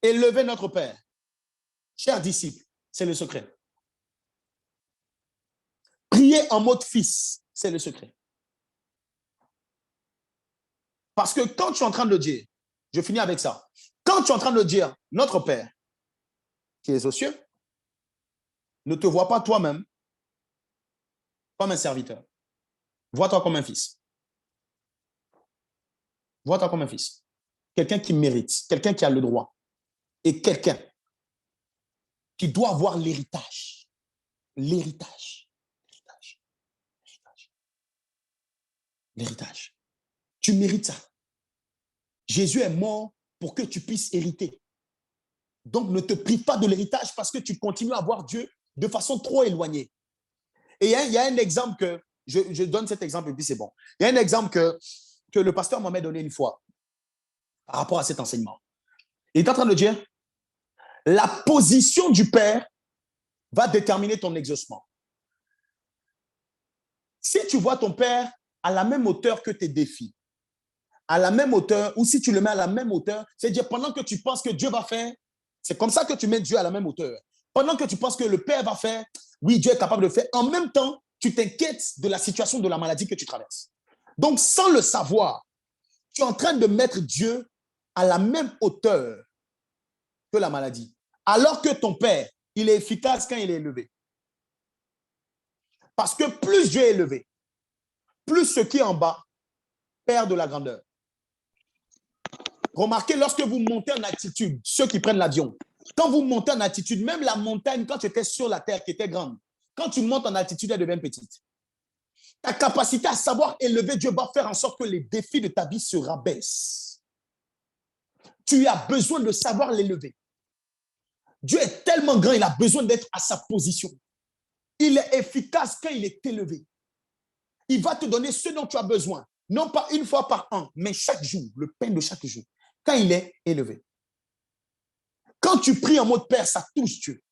Élever notre Père, chers disciples, c'est le secret. Prier en mode fils, c'est le secret. Parce que quand tu es en train de dire, je finis avec ça, Quand tu es en train de dire, notre Père qui est aux cieux, ne te vois pas toi-même comme un serviteur. Vois-toi comme un fils. Vois-toi comme un fils. Quelqu'un qui mérite, quelqu'un qui a le droit. Et quelqu'un qui doit avoir l'héritage. L'héritage. L'héritage. Tu mérites ça. Jésus est mort pour que tu puisses hériter. Donc, ne te prive pas de l'héritage parce que tu continues à voir Dieu de façon trop éloignée. Et il y a un exemple que, je donne cet exemple et puis c'est bon. Il y a un exemple que le pasteur m'a donné une fois par rapport à cet enseignement. Il est en train de dire, la position du Père va déterminer ton exaucement. Si tu vois ton Père à la même hauteur que tes défis, à la même hauteur, ou si tu le mets à la même hauteur, c'est-à-dire pendant que tu penses que Dieu va faire, c'est comme ça que tu mets Dieu à la même hauteur. Pendant que tu penses que le Père va faire, oui, Dieu est capable de faire, en même temps, tu t'inquiètes de la situation de la maladie que tu traverses. Donc, sans le savoir, tu es en train de mettre Dieu à la même hauteur que la maladie, alors que ton Père, il est efficace quand il est élevé. Parce que plus Dieu est élevé, plus ce qui est en bas perd de la grandeur. Remarquez, lorsque vous montez en altitude, ceux qui prennent l'avion, quand vous montez en altitude, même la montagne, quand tu étais sur la terre, qui était grande, quand tu montes en altitude, elle devient petite. Ta capacité à savoir élever Dieu va faire en sorte que les défis de ta vie se rabaissent. Tu as besoin de savoir l'élever. Dieu est tellement grand, il a besoin d'être à sa position. Il est efficace quand il est élevé. Il va te donner ce dont tu as besoin, non pas une fois par an, mais chaque jour, le pain de chaque jour, quand il est élevé. Quand tu pries en mode Père, ça touche Dieu.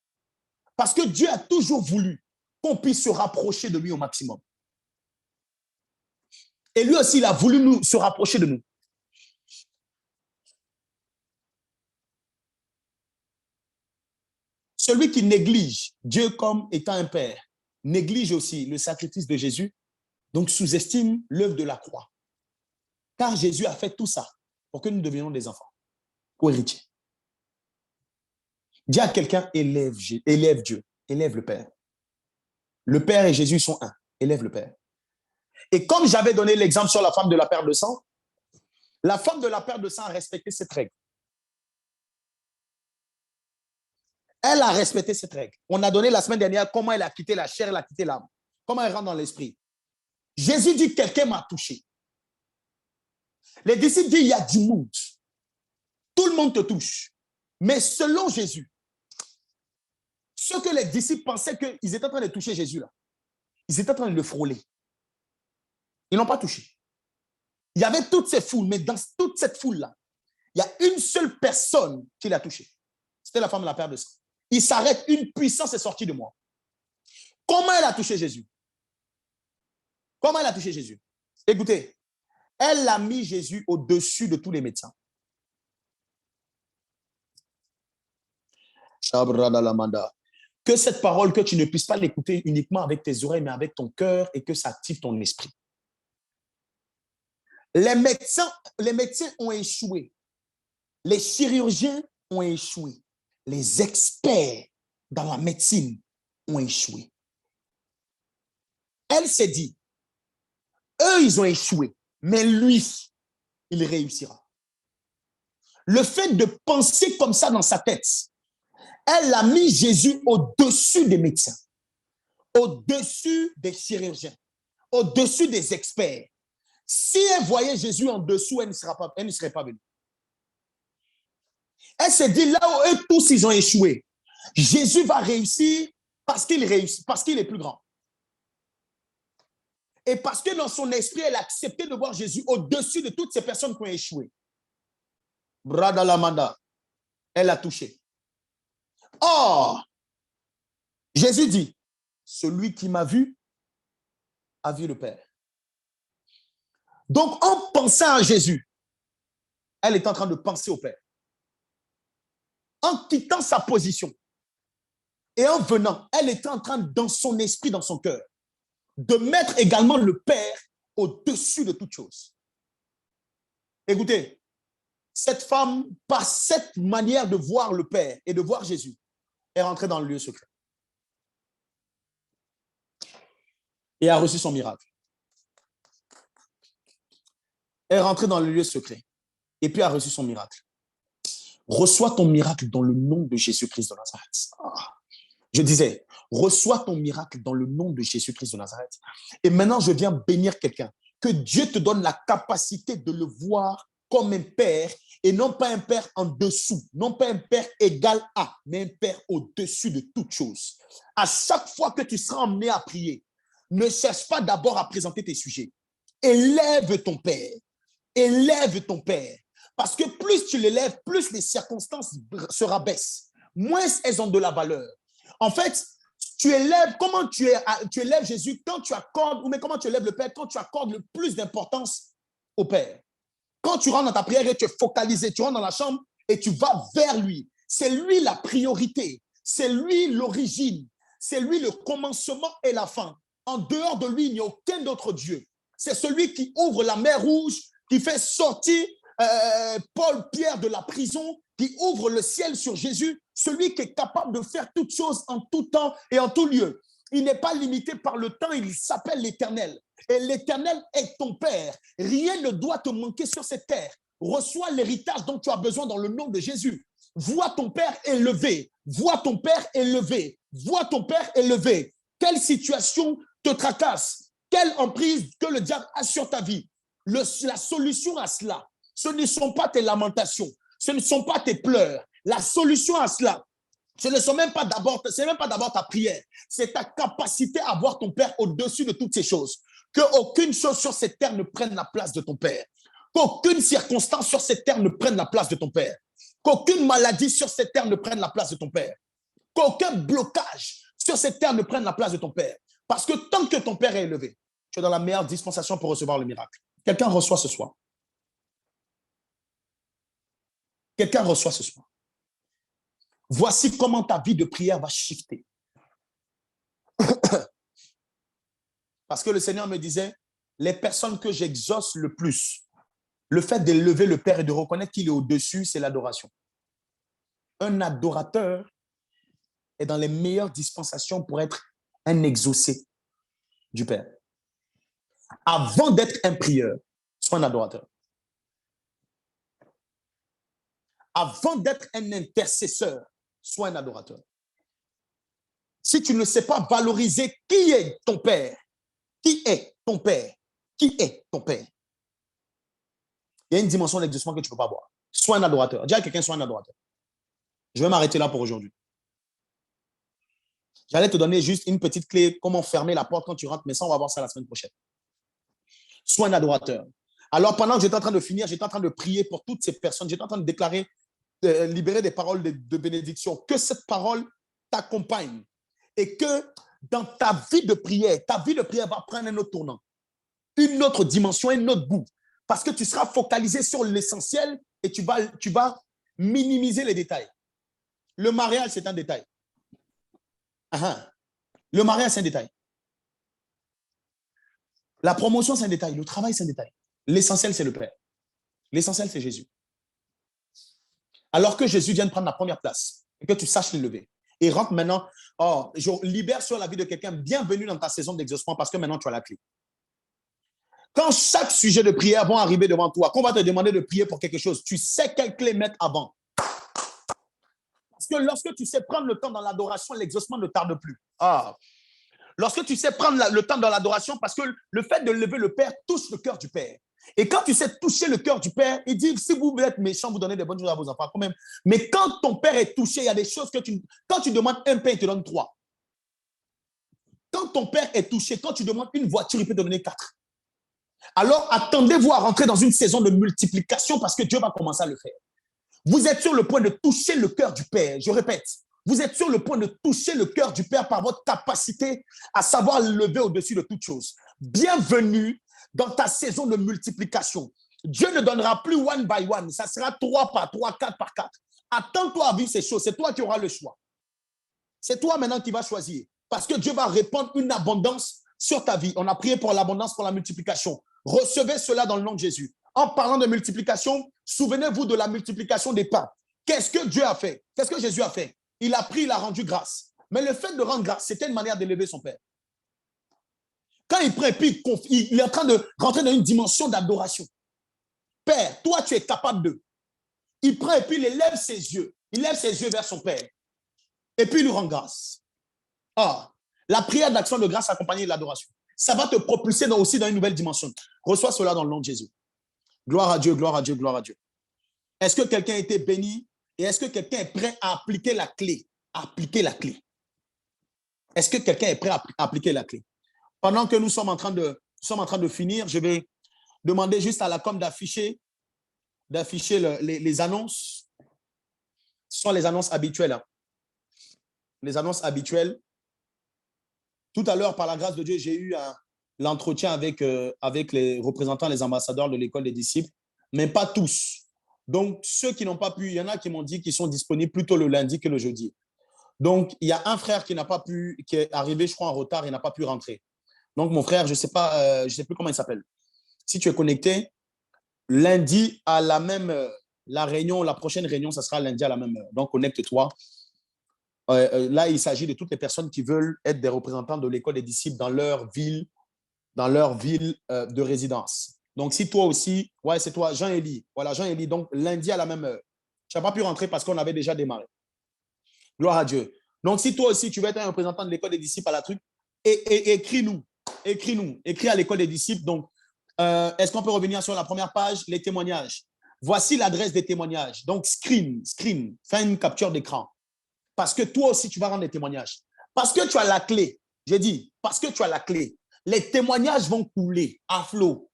Parce que Dieu a toujours voulu qu'on puisse se rapprocher de lui au maximum. Et lui aussi, il a voulu se rapprocher de nous. Celui qui néglige Dieu comme étant un père, néglige aussi le sacrifice de Jésus, donc sous-estime l'œuvre de la croix. Car Jésus a fait tout ça pour que nous devenions des enfants, ou héritiers. Dis à quelqu'un, élève Dieu, élève le Père. Le Père et Jésus sont un, élève le Père. Et comme j'avais donné l'exemple sur la femme de la perte de sang, la femme de la perte de sang a respecté cette règle. Elle a respecté cette règle. On a donné la semaine dernière comment elle a quitté la chair, elle a quitté l'âme. Comment elle rentre dans l'esprit. Jésus dit, quelqu'un m'a touché. Les disciples disent, il y a du monde. Tout le monde te touche. Mais selon Jésus, ce que les disciples pensaient qu'ils étaient en train de toucher Jésus là, ils étaient en train de le frôler. Ils n'ont pas touché. Il y avait toutes ces foules, mais dans toute cette foule-là, il y a une seule personne qui l'a touché. C'était la femme de la perte de sang. Il s'arrête, une puissance est sortie de moi. Comment elle a touché Jésus? Comment elle a touché Jésus? Écoutez, elle a mis Jésus au-dessus de tous les médecins. Que cette parole, que tu ne puisses pas l'écouter uniquement avec tes oreilles, mais avec ton cœur et que ça active ton esprit. Les médecins ont échoué. Les chirurgiens ont échoué. Les experts dans la médecine ont échoué. Elle s'est dit, eux, ils ont échoué, mais lui, il réussira. Le fait de penser comme ça dans sa tête, elle a mis Jésus au-dessus des médecins, au-dessus des chirurgiens, au-dessus des experts. Si elle voyait Jésus en dessous, elle ne serait pas venue. Elle s'est dit, là où eux tous ils ont échoué, Jésus va réussir parce qu'il réussit, parce qu'il est plus grand. Et parce que dans son esprit, elle a accepté de voir Jésus au-dessus de toutes ces personnes qui ont échoué. Bradalamanda, elle a touché. Or, Jésus dit, celui qui m'a vu a vu le Père. Donc, en pensant à Jésus, elle est en train de penser au Père. En quittant sa position et en venant, elle est en train, dans son esprit, dans son cœur, de mettre également le Père au-dessus de toute chose. Écoutez, cette femme, par cette manière de voir le Père et de voir Jésus, est rentrée dans le lieu secret et a reçu son miracle. Elle est rentrée dans le lieu secret et puis a reçu son miracle. Reçois ton miracle dans le nom de Jésus-Christ de Nazareth. Je disais, reçois ton miracle dans le nom de Jésus-Christ de Nazareth. Et maintenant, je viens bénir quelqu'un. Que Dieu te donne la capacité de le voir comme un père et non pas un père en dessous, non pas un père égal à, mais un père au-dessus de toute chose. À chaque fois que tu seras emmené à prier, ne cherche pas d'abord à présenter tes sujets. Élève ton père. Élève ton père. Parce que plus tu l'élèves, plus les circonstances se rabaissent. Moins elles ont de la valeur. En fait, tu élèves, comment tu élèves Jésus quand tu accordes, ou mais comment tu élèves le Père quand tu accordes le plus d'importance au Père. Quand tu rentres dans ta prière et tu es focalisé, tu rentres dans la chambre et tu vas vers lui. C'est lui la priorité. C'est lui l'origine. C'est lui le commencement et la fin. En dehors de lui, il n'y a aucun autre Dieu. C'est celui qui ouvre la mer Rouge, qui fait sortir Paul, Pierre de la prison, qui ouvre le ciel sur Jésus, celui qui est capable de faire toutes choses en tout temps et en tout lieu. Il n'est pas limité par le temps, il s'appelle l'Éternel. Et l'Éternel est ton Père. Rien ne doit te manquer sur cette terre. Reçois l'héritage dont tu as besoin dans le nom de Jésus. Vois ton Père élevé. Vois ton Père élevé. Vois ton Père élevé. Quelle situation te tracasse? Quelle emprise que le diable a sur ta vie? La solution à cela, ce ne sont pas tes lamentations, ce ne sont pas tes pleurs. La solution à cela, ce ne sont même pas d'abord ta prière, c'est ta capacité à voir ton Père au-dessus de toutes ces choses. Qu'aucune chose sur cette terre ne prenne la place de ton Père. Qu'aucune circonstance sur cette terre ne prenne la place de ton Père. Qu'aucune maladie sur cette terre ne prenne la place de ton Père. Qu'aucun blocage sur cette terre ne prenne la place de ton Père. Parce que tant que ton Père est élevé, tu es dans la meilleure dispensation pour recevoir le miracle. Quelqu'un reçoit ce soir. Quelqu'un reçoit ce soir. Voici comment ta vie de prière va shifter. Parce que le Seigneur me disait, les personnes que j'exauce le plus, le fait d'élever le Père et de reconnaître qu'il est au-dessus, c'est l'adoration. Un adorateur est dans les meilleures dispensations pour être un exaucé du Père. Avant d'être un prieur, sois un adorateur. Avant d'être un intercesseur, sois un adorateur. Si tu ne sais pas valoriser qui est ton Père, qui est ton Père, qui est ton Père, il y a une dimension d'exaucement que tu ne peux pas voir. Sois un adorateur. Dis à quelqu'un, sois un adorateur. Je vais m'arrêter là pour aujourd'hui. J'allais te donner juste une petite clé, comment fermer la porte quand tu rentres, mais ça, on va voir ça la semaine prochaine. Sois un adorateur. Alors, pendant que j'étais en train de finir, j'étais en train de prier pour toutes ces personnes. J'étais en train de déclarer, libérer des paroles de bénédiction. Que cette parole t'accompagne et que dans ta vie de prière va prendre un autre tournant, une autre dimension, un autre goût. Parce que tu seras focalisé sur l'essentiel et tu vas minimiser les détails. Le mariage, c'est un détail. Le mariage, c'est un détail. La promotion, c'est un détail. Le travail, c'est un détail. L'essentiel, c'est le Père. L'essentiel, c'est Jésus. Alors que Jésus vient de prendre la première place et que tu saches l'élever. Et rentre maintenant, je libère sur la vie de quelqu'un, bienvenue dans ta saison d'exaucement parce que maintenant, tu as la clé. Quand chaque sujet de prière va arriver devant toi, qu'on va te demander de prier pour quelque chose, tu sais quelle clé mettre avant. Parce que lorsque tu sais prendre le temps dans l'adoration, l'exaucement ne tarde plus. Lorsque tu sais prendre le temps dans l'adoration, parce que le fait de lever le Père touche le cœur du Père. Et quand tu sais toucher le cœur du Père, il dit, si vous êtes méchant, vous donnez des bonnes choses à vos enfants quand même. Mais quand ton Père est touché, il y a des choses que quand tu demandes un pain, il te donne 3. Quand ton Père est touché, quand tu demandes une voiture, il peut te donner 4. Alors, attendez-vous à rentrer dans une saison de multiplication parce que Dieu va commencer à le faire. Vous êtes sur le point de toucher le cœur du Père. Je répète, vous êtes sur le point de toucher le cœur du Père par votre capacité à savoir lever au-dessus de toute chose. Bienvenue dans ta saison de multiplication. Dieu ne donnera plus one by one. Ça sera 3 par 3, 4 par 4. Attends-toi à vivre ces choses. C'est toi qui auras le choix. C'est toi maintenant qui vas choisir. Parce que Dieu va répandre une abondance sur ta vie. On a prié pour l'abondance, pour la multiplication. Recevez cela dans le nom de Jésus. En parlant de multiplication, souvenez-vous de la multiplication des pains. Qu'est-ce que Dieu a fait? Qu'est-ce que Jésus a fait? Il a pris, il a rendu grâce. Mais le fait de rendre grâce, c'était une manière d'élever son Père. Quand il prend et puis il est en train de rentrer dans une dimension d'adoration. Père, toi, tu es capable de. Il prend et puis il élève ses yeux. Il lève ses yeux vers son Père. Et puis il lui rend grâce. Ah, la prière d'action de grâce accompagnée de l'adoration. Ça va te propulser aussi dans une nouvelle dimension. Reçois cela dans le nom de Jésus. Gloire à Dieu, gloire à Dieu, gloire à Dieu. Est-ce que quelqu'un a été béni et est-ce que quelqu'un est prêt à appliquer la clé? Appliquer la clé. Est-ce que quelqu'un est prêt à appliquer la clé? Pendant que nous sommes en train de finir, je vais demander juste à la com d'afficher les annonces. Ce sont les annonces habituelles. Hein. Les annonces habituelles. Tout à l'heure, par la grâce de Dieu, j'ai eu l'entretien avec les représentants, les ambassadeurs de l'école des disciples, mais pas tous. Donc, ceux qui n'ont pas pu, il y en a qui m'ont dit qu'ils sont disponibles plutôt le lundi que le jeudi. Donc, il y a un frère qui n'a pas pu, qui est arrivé, je crois, en retard, il n'a pas pu rentrer. Donc, mon frère, je ne sais plus comment il s'appelle. Si tu es connecté, lundi à la même heure, la prochaine réunion, ça sera lundi à la même heure. Donc, connecte-toi. Là, il s'agit de toutes les personnes qui veulent être des représentants de l'école des disciples dans leur ville de résidence. Donc, si toi aussi, ouais, c'est toi, Jean-Élie. Voilà, Jean-Élie. Donc, lundi à la même heure. Tu n'as pas pu rentrer parce qu'on avait déjà démarré. Gloire à Dieu. Donc, si toi aussi, tu veux être un représentant de l'école des disciples à la truc, écris-nous. Écris à l'école des disciples. Donc, est-ce qu'on peut revenir sur la première page, les témoignages? Voici l'adresse des témoignages. Donc, screen, fais une capture d'écran. Parce que toi aussi, tu vas rendre des témoignages. Parce que tu as la clé. J'ai dit, parce que tu as la clé. Les témoignages vont couler à flot.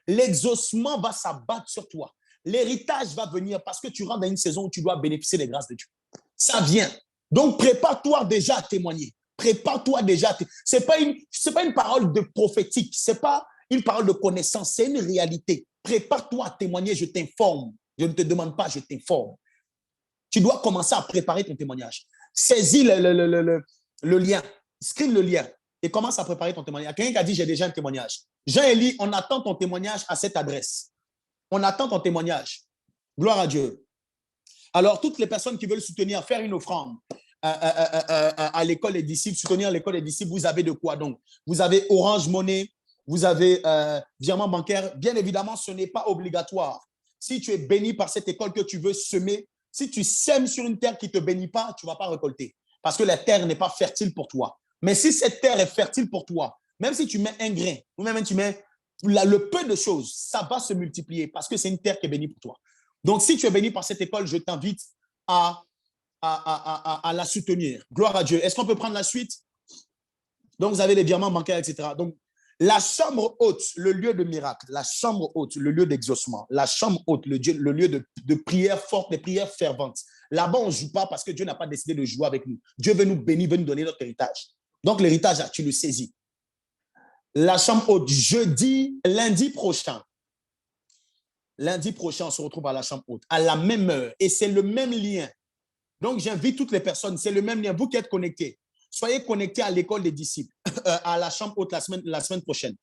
L'exaucement va s'abattre sur toi. L'héritage va venir parce que tu rentres dans une saison où tu dois bénéficier des grâces de Dieu. Ça vient. Donc, prépare-toi déjà à témoigner. Prépare-toi déjà. Ce n'est pas une parole de prophétique. Ce n'est pas une parole de connaissance. C'est une réalité. Prépare-toi à témoigner. Je t'informe. Je ne te demande pas, je t'informe. Tu dois commencer à préparer ton témoignage. Saisis le lien. Screen le lien et commence à préparer ton témoignage. Quelqu'un qui a dit, j'ai déjà un témoignage. Jean-Élie, on attend ton témoignage à cette adresse. On attend ton témoignage. Gloire à Dieu. Alors, toutes les personnes qui veulent soutenir, faire une offrande à l'école des disciples, soutenir l'école des disciples, vous avez de quoi donc? Vous avez Orange Money, vous avez virement bancaire. Bien évidemment, ce n'est pas obligatoire. Si tu es béni par cette école que tu veux semer, si tu sèmes sur une terre qui ne te bénit pas, tu ne vas pas récolter parce que la terre n'est pas fertile pour toi. Mais si cette terre est fertile pour toi, même si tu mets un grain ou même tu mets le peu de choses, ça va se multiplier parce que c'est une terre qui est bénie pour toi. Donc, si tu es béni par cette école, je t'invite à la soutenir. Gloire à Dieu. Est-ce qu'on peut prendre la suite? Donc, vous avez les virements bancaires, etc. Donc, la chambre haute, le lieu de miracle. La chambre haute, le lieu d'exaucement. La chambre haute, le lieu de prière forte, des prières ferventes. Là-bas, on ne joue pas parce que Dieu n'a pas décidé de jouer avec nous. Dieu veut nous bénir, veut nous donner notre héritage. Donc, l'héritage, tu le saisis. La chambre haute, lundi prochain, on se retrouve à la chambre haute, à la même heure. Et c'est le même lien. Donc, j'invite toutes les personnes, c'est le même lien. Vous qui êtes connectés, soyez connectés à l'école des disciples, à la chambre haute la semaine prochaine.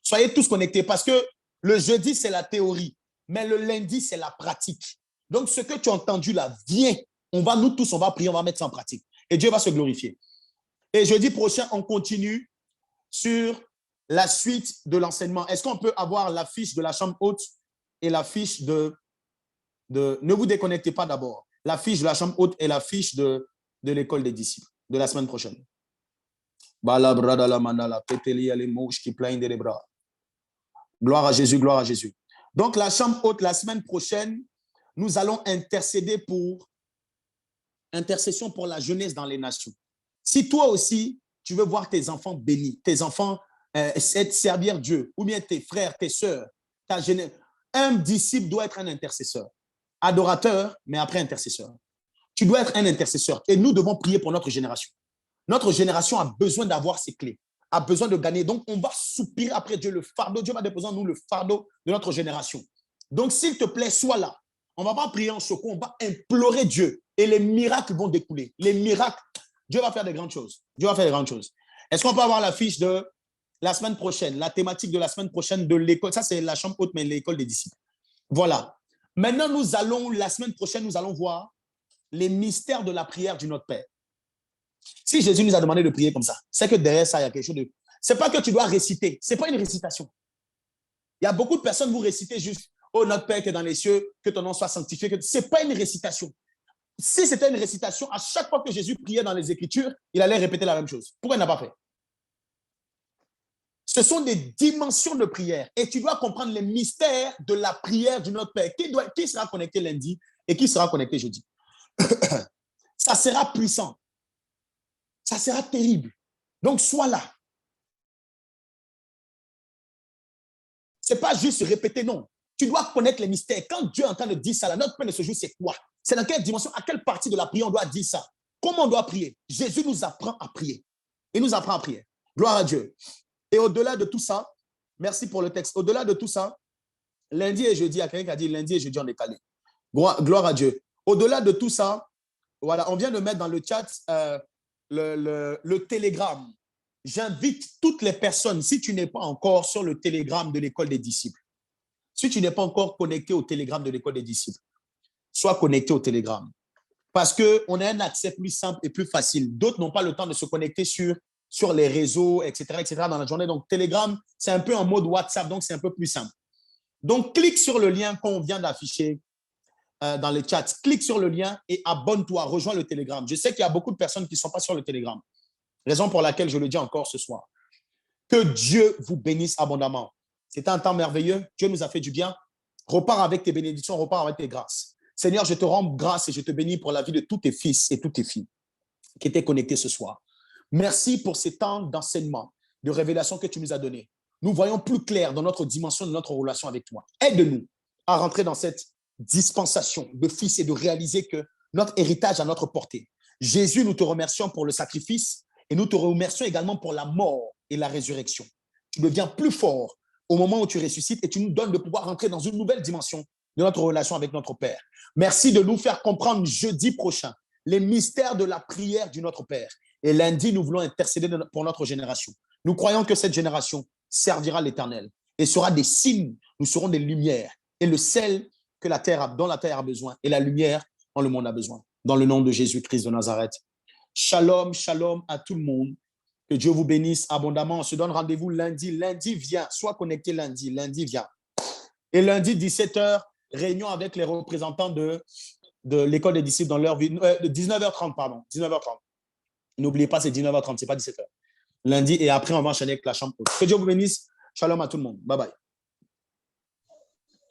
Soyez tous connectés parce que le jeudi, c'est la théorie, mais le lundi, c'est la pratique. Donc, ce que tu as entendu là, viens. Nous tous, on va prier, on va mettre ça en pratique. Et Dieu va se glorifier. Et jeudi prochain, on continue sur la suite de l'enseignement. Est-ce qu'on peut avoir la fiche de la chambre haute et la fiche de... Ne vous déconnectez pas d'abord. La fiche de la chambre haute et la fiche de l'école des disciples de la semaine prochaine. Gloire à Jésus, gloire à Jésus. Donc, la chambre haute, la semaine prochaine, nous allons intercession pour la jeunesse dans les nations. Si toi aussi, tu veux voir tes enfants bénis, tes enfants servir Dieu, ou bien tes frères, tes sœurs, ta jeunesse, un disciple doit être un intercesseur. Adorateur, mais après intercesseur. Tu dois être un intercesseur. Et nous devons prier pour notre génération. Notre génération a besoin d'avoir ces clés, a besoin de gagner. Donc, on va soupirer après Dieu le fardeau. Dieu va déposer en nous le fardeau de notre génération. Donc, s'il te plaît, sois là. On ne va pas prier en secours, on va implorer Dieu. Et les miracles vont découler. Les miracles, Dieu va faire des grandes choses. Dieu va faire des grandes choses. Est-ce qu'on peut avoir la fiche de la semaine prochaine, la thématique de la semaine prochaine de l'école. Ça, c'est la chambre haute, mais l'école des disciples. Voilà. Maintenant, la semaine prochaine, nous allons voir les mystères de la prière du Notre Père. Si Jésus nous a demandé de prier comme ça, c'est que derrière ça, il y a quelque chose de... Ce n'est pas que tu dois réciter. Ce n'est pas une récitation. Il y a beaucoup de personnes, vous récitez juste « Oh, notre Père qui est dans les cieux, que ton nom soit sanctifié. » Ce n'est pas une récitation. Si c'était une récitation, à chaque fois que Jésus priait dans les Écritures, il allait répéter la même chose. Pourquoi il n'a pas fait? Ce sont des dimensions de prière. Et tu dois comprendre les mystères de la prière du Notre Père. Qui sera connecté lundi et qui sera connecté jeudi? Ça sera puissant. Ça sera terrible. Donc, sois là. Ce n'est pas juste répéter, non. Tu dois connaître les mystères. Quand Dieu est en train de dire ça, Notre Père de ce jour, c'est quoi? C'est dans quelle dimension, à quelle partie de la prière on doit dire ça? Comment on doit prier? Jésus nous apprend à prier. Il nous apprend à prier. Gloire à Dieu. Et au-delà de tout ça, merci pour le texte. Au-delà de tout ça, lundi et jeudi, il y a quelqu'un qui a dit lundi et jeudi en décalé. Gloire à Dieu. Au-delà de tout ça, voilà, on vient de mettre dans le chat le Telegram. J'invite toutes les personnes, si tu n'es pas encore sur le Telegram de l'école des disciples, si tu n'es pas encore connecté au Telegram de l'école des disciples, sois connecté au Telegram. Parce qu'on a un accès plus simple et plus facile. D'autres n'ont pas le temps de se connecter sur les réseaux, etc., dans la journée. Donc, Telegram, c'est un peu en mode WhatsApp, donc c'est un peu plus simple. Donc, clique sur le lien qu'on vient d'afficher dans le chat. Clique sur le lien et abonne-toi, rejoins le Telegram. Je sais qu'il y a beaucoup de personnes qui ne sont pas sur le Telegram. Raison pour laquelle je le dis encore ce soir. Que Dieu vous bénisse abondamment. C'était un temps merveilleux. Dieu nous a fait du bien. Repars avec tes bénédictions, repars avec tes grâces. Seigneur, je te rends grâce et je te bénis pour la vie de tous tes fils et toutes tes filles qui étaient connectés ce soir. Merci pour ces temps d'enseignement, de révélation que tu nous as donné. Nous voyons plus clair dans notre dimension de notre relation avec toi. Aide-nous à rentrer dans cette dispensation de fils et de réaliser que notre héritage est à notre portée. Jésus, nous te remercions pour le sacrifice et nous te remercions également pour la mort et la résurrection. Tu deviens plus fort au moment où tu ressuscites et tu nous donnes de pouvoir rentrer dans une nouvelle dimension de notre relation avec notre Père. Merci de nous faire comprendre jeudi prochain les mystères de la prière du Notre Père. Et lundi, nous voulons intercéder pour notre génération. Nous croyons que cette génération servira l'Éternel et sera des signes, nous serons des lumières et le sel que dont la terre a besoin et la lumière dont le monde a besoin. Dans le nom de Jésus-Christ de Nazareth. Shalom, shalom à tout le monde. Que Dieu vous bénisse abondamment. On se donne rendez-vous lundi. Lundi, viens. Sois connecté lundi. Lundi, viens. Et lundi, 17h, réunion avec les représentants de l'école des disciples dans leur vie. 19h30, pardon. 19h30. N'oubliez pas, c'est 19h30, ce n'est pas 17h. Lundi, et après, on va enchaîner avec la chambre haute. Que Dieu vous bénisse. Shalom à tout le monde. Bye bye.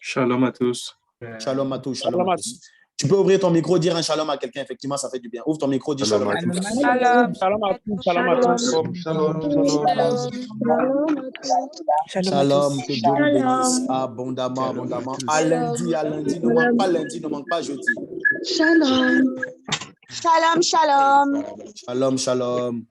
Shalom à tous. Shalom à tous. Shalom à tous. Tu peux ouvrir ton micro, dire un shalom à quelqu'un, effectivement, ça fait du bien. Ouvre ton micro, dis shalom à tous. Shalom à tous. Shalom à tous. Shalom, que Dieu vous bénisse abondamment, abondamment. À lundi, ne manque pas lundi, ne manque pas jeudi. Shalom. Shalom, shalom. Shalom, shalom.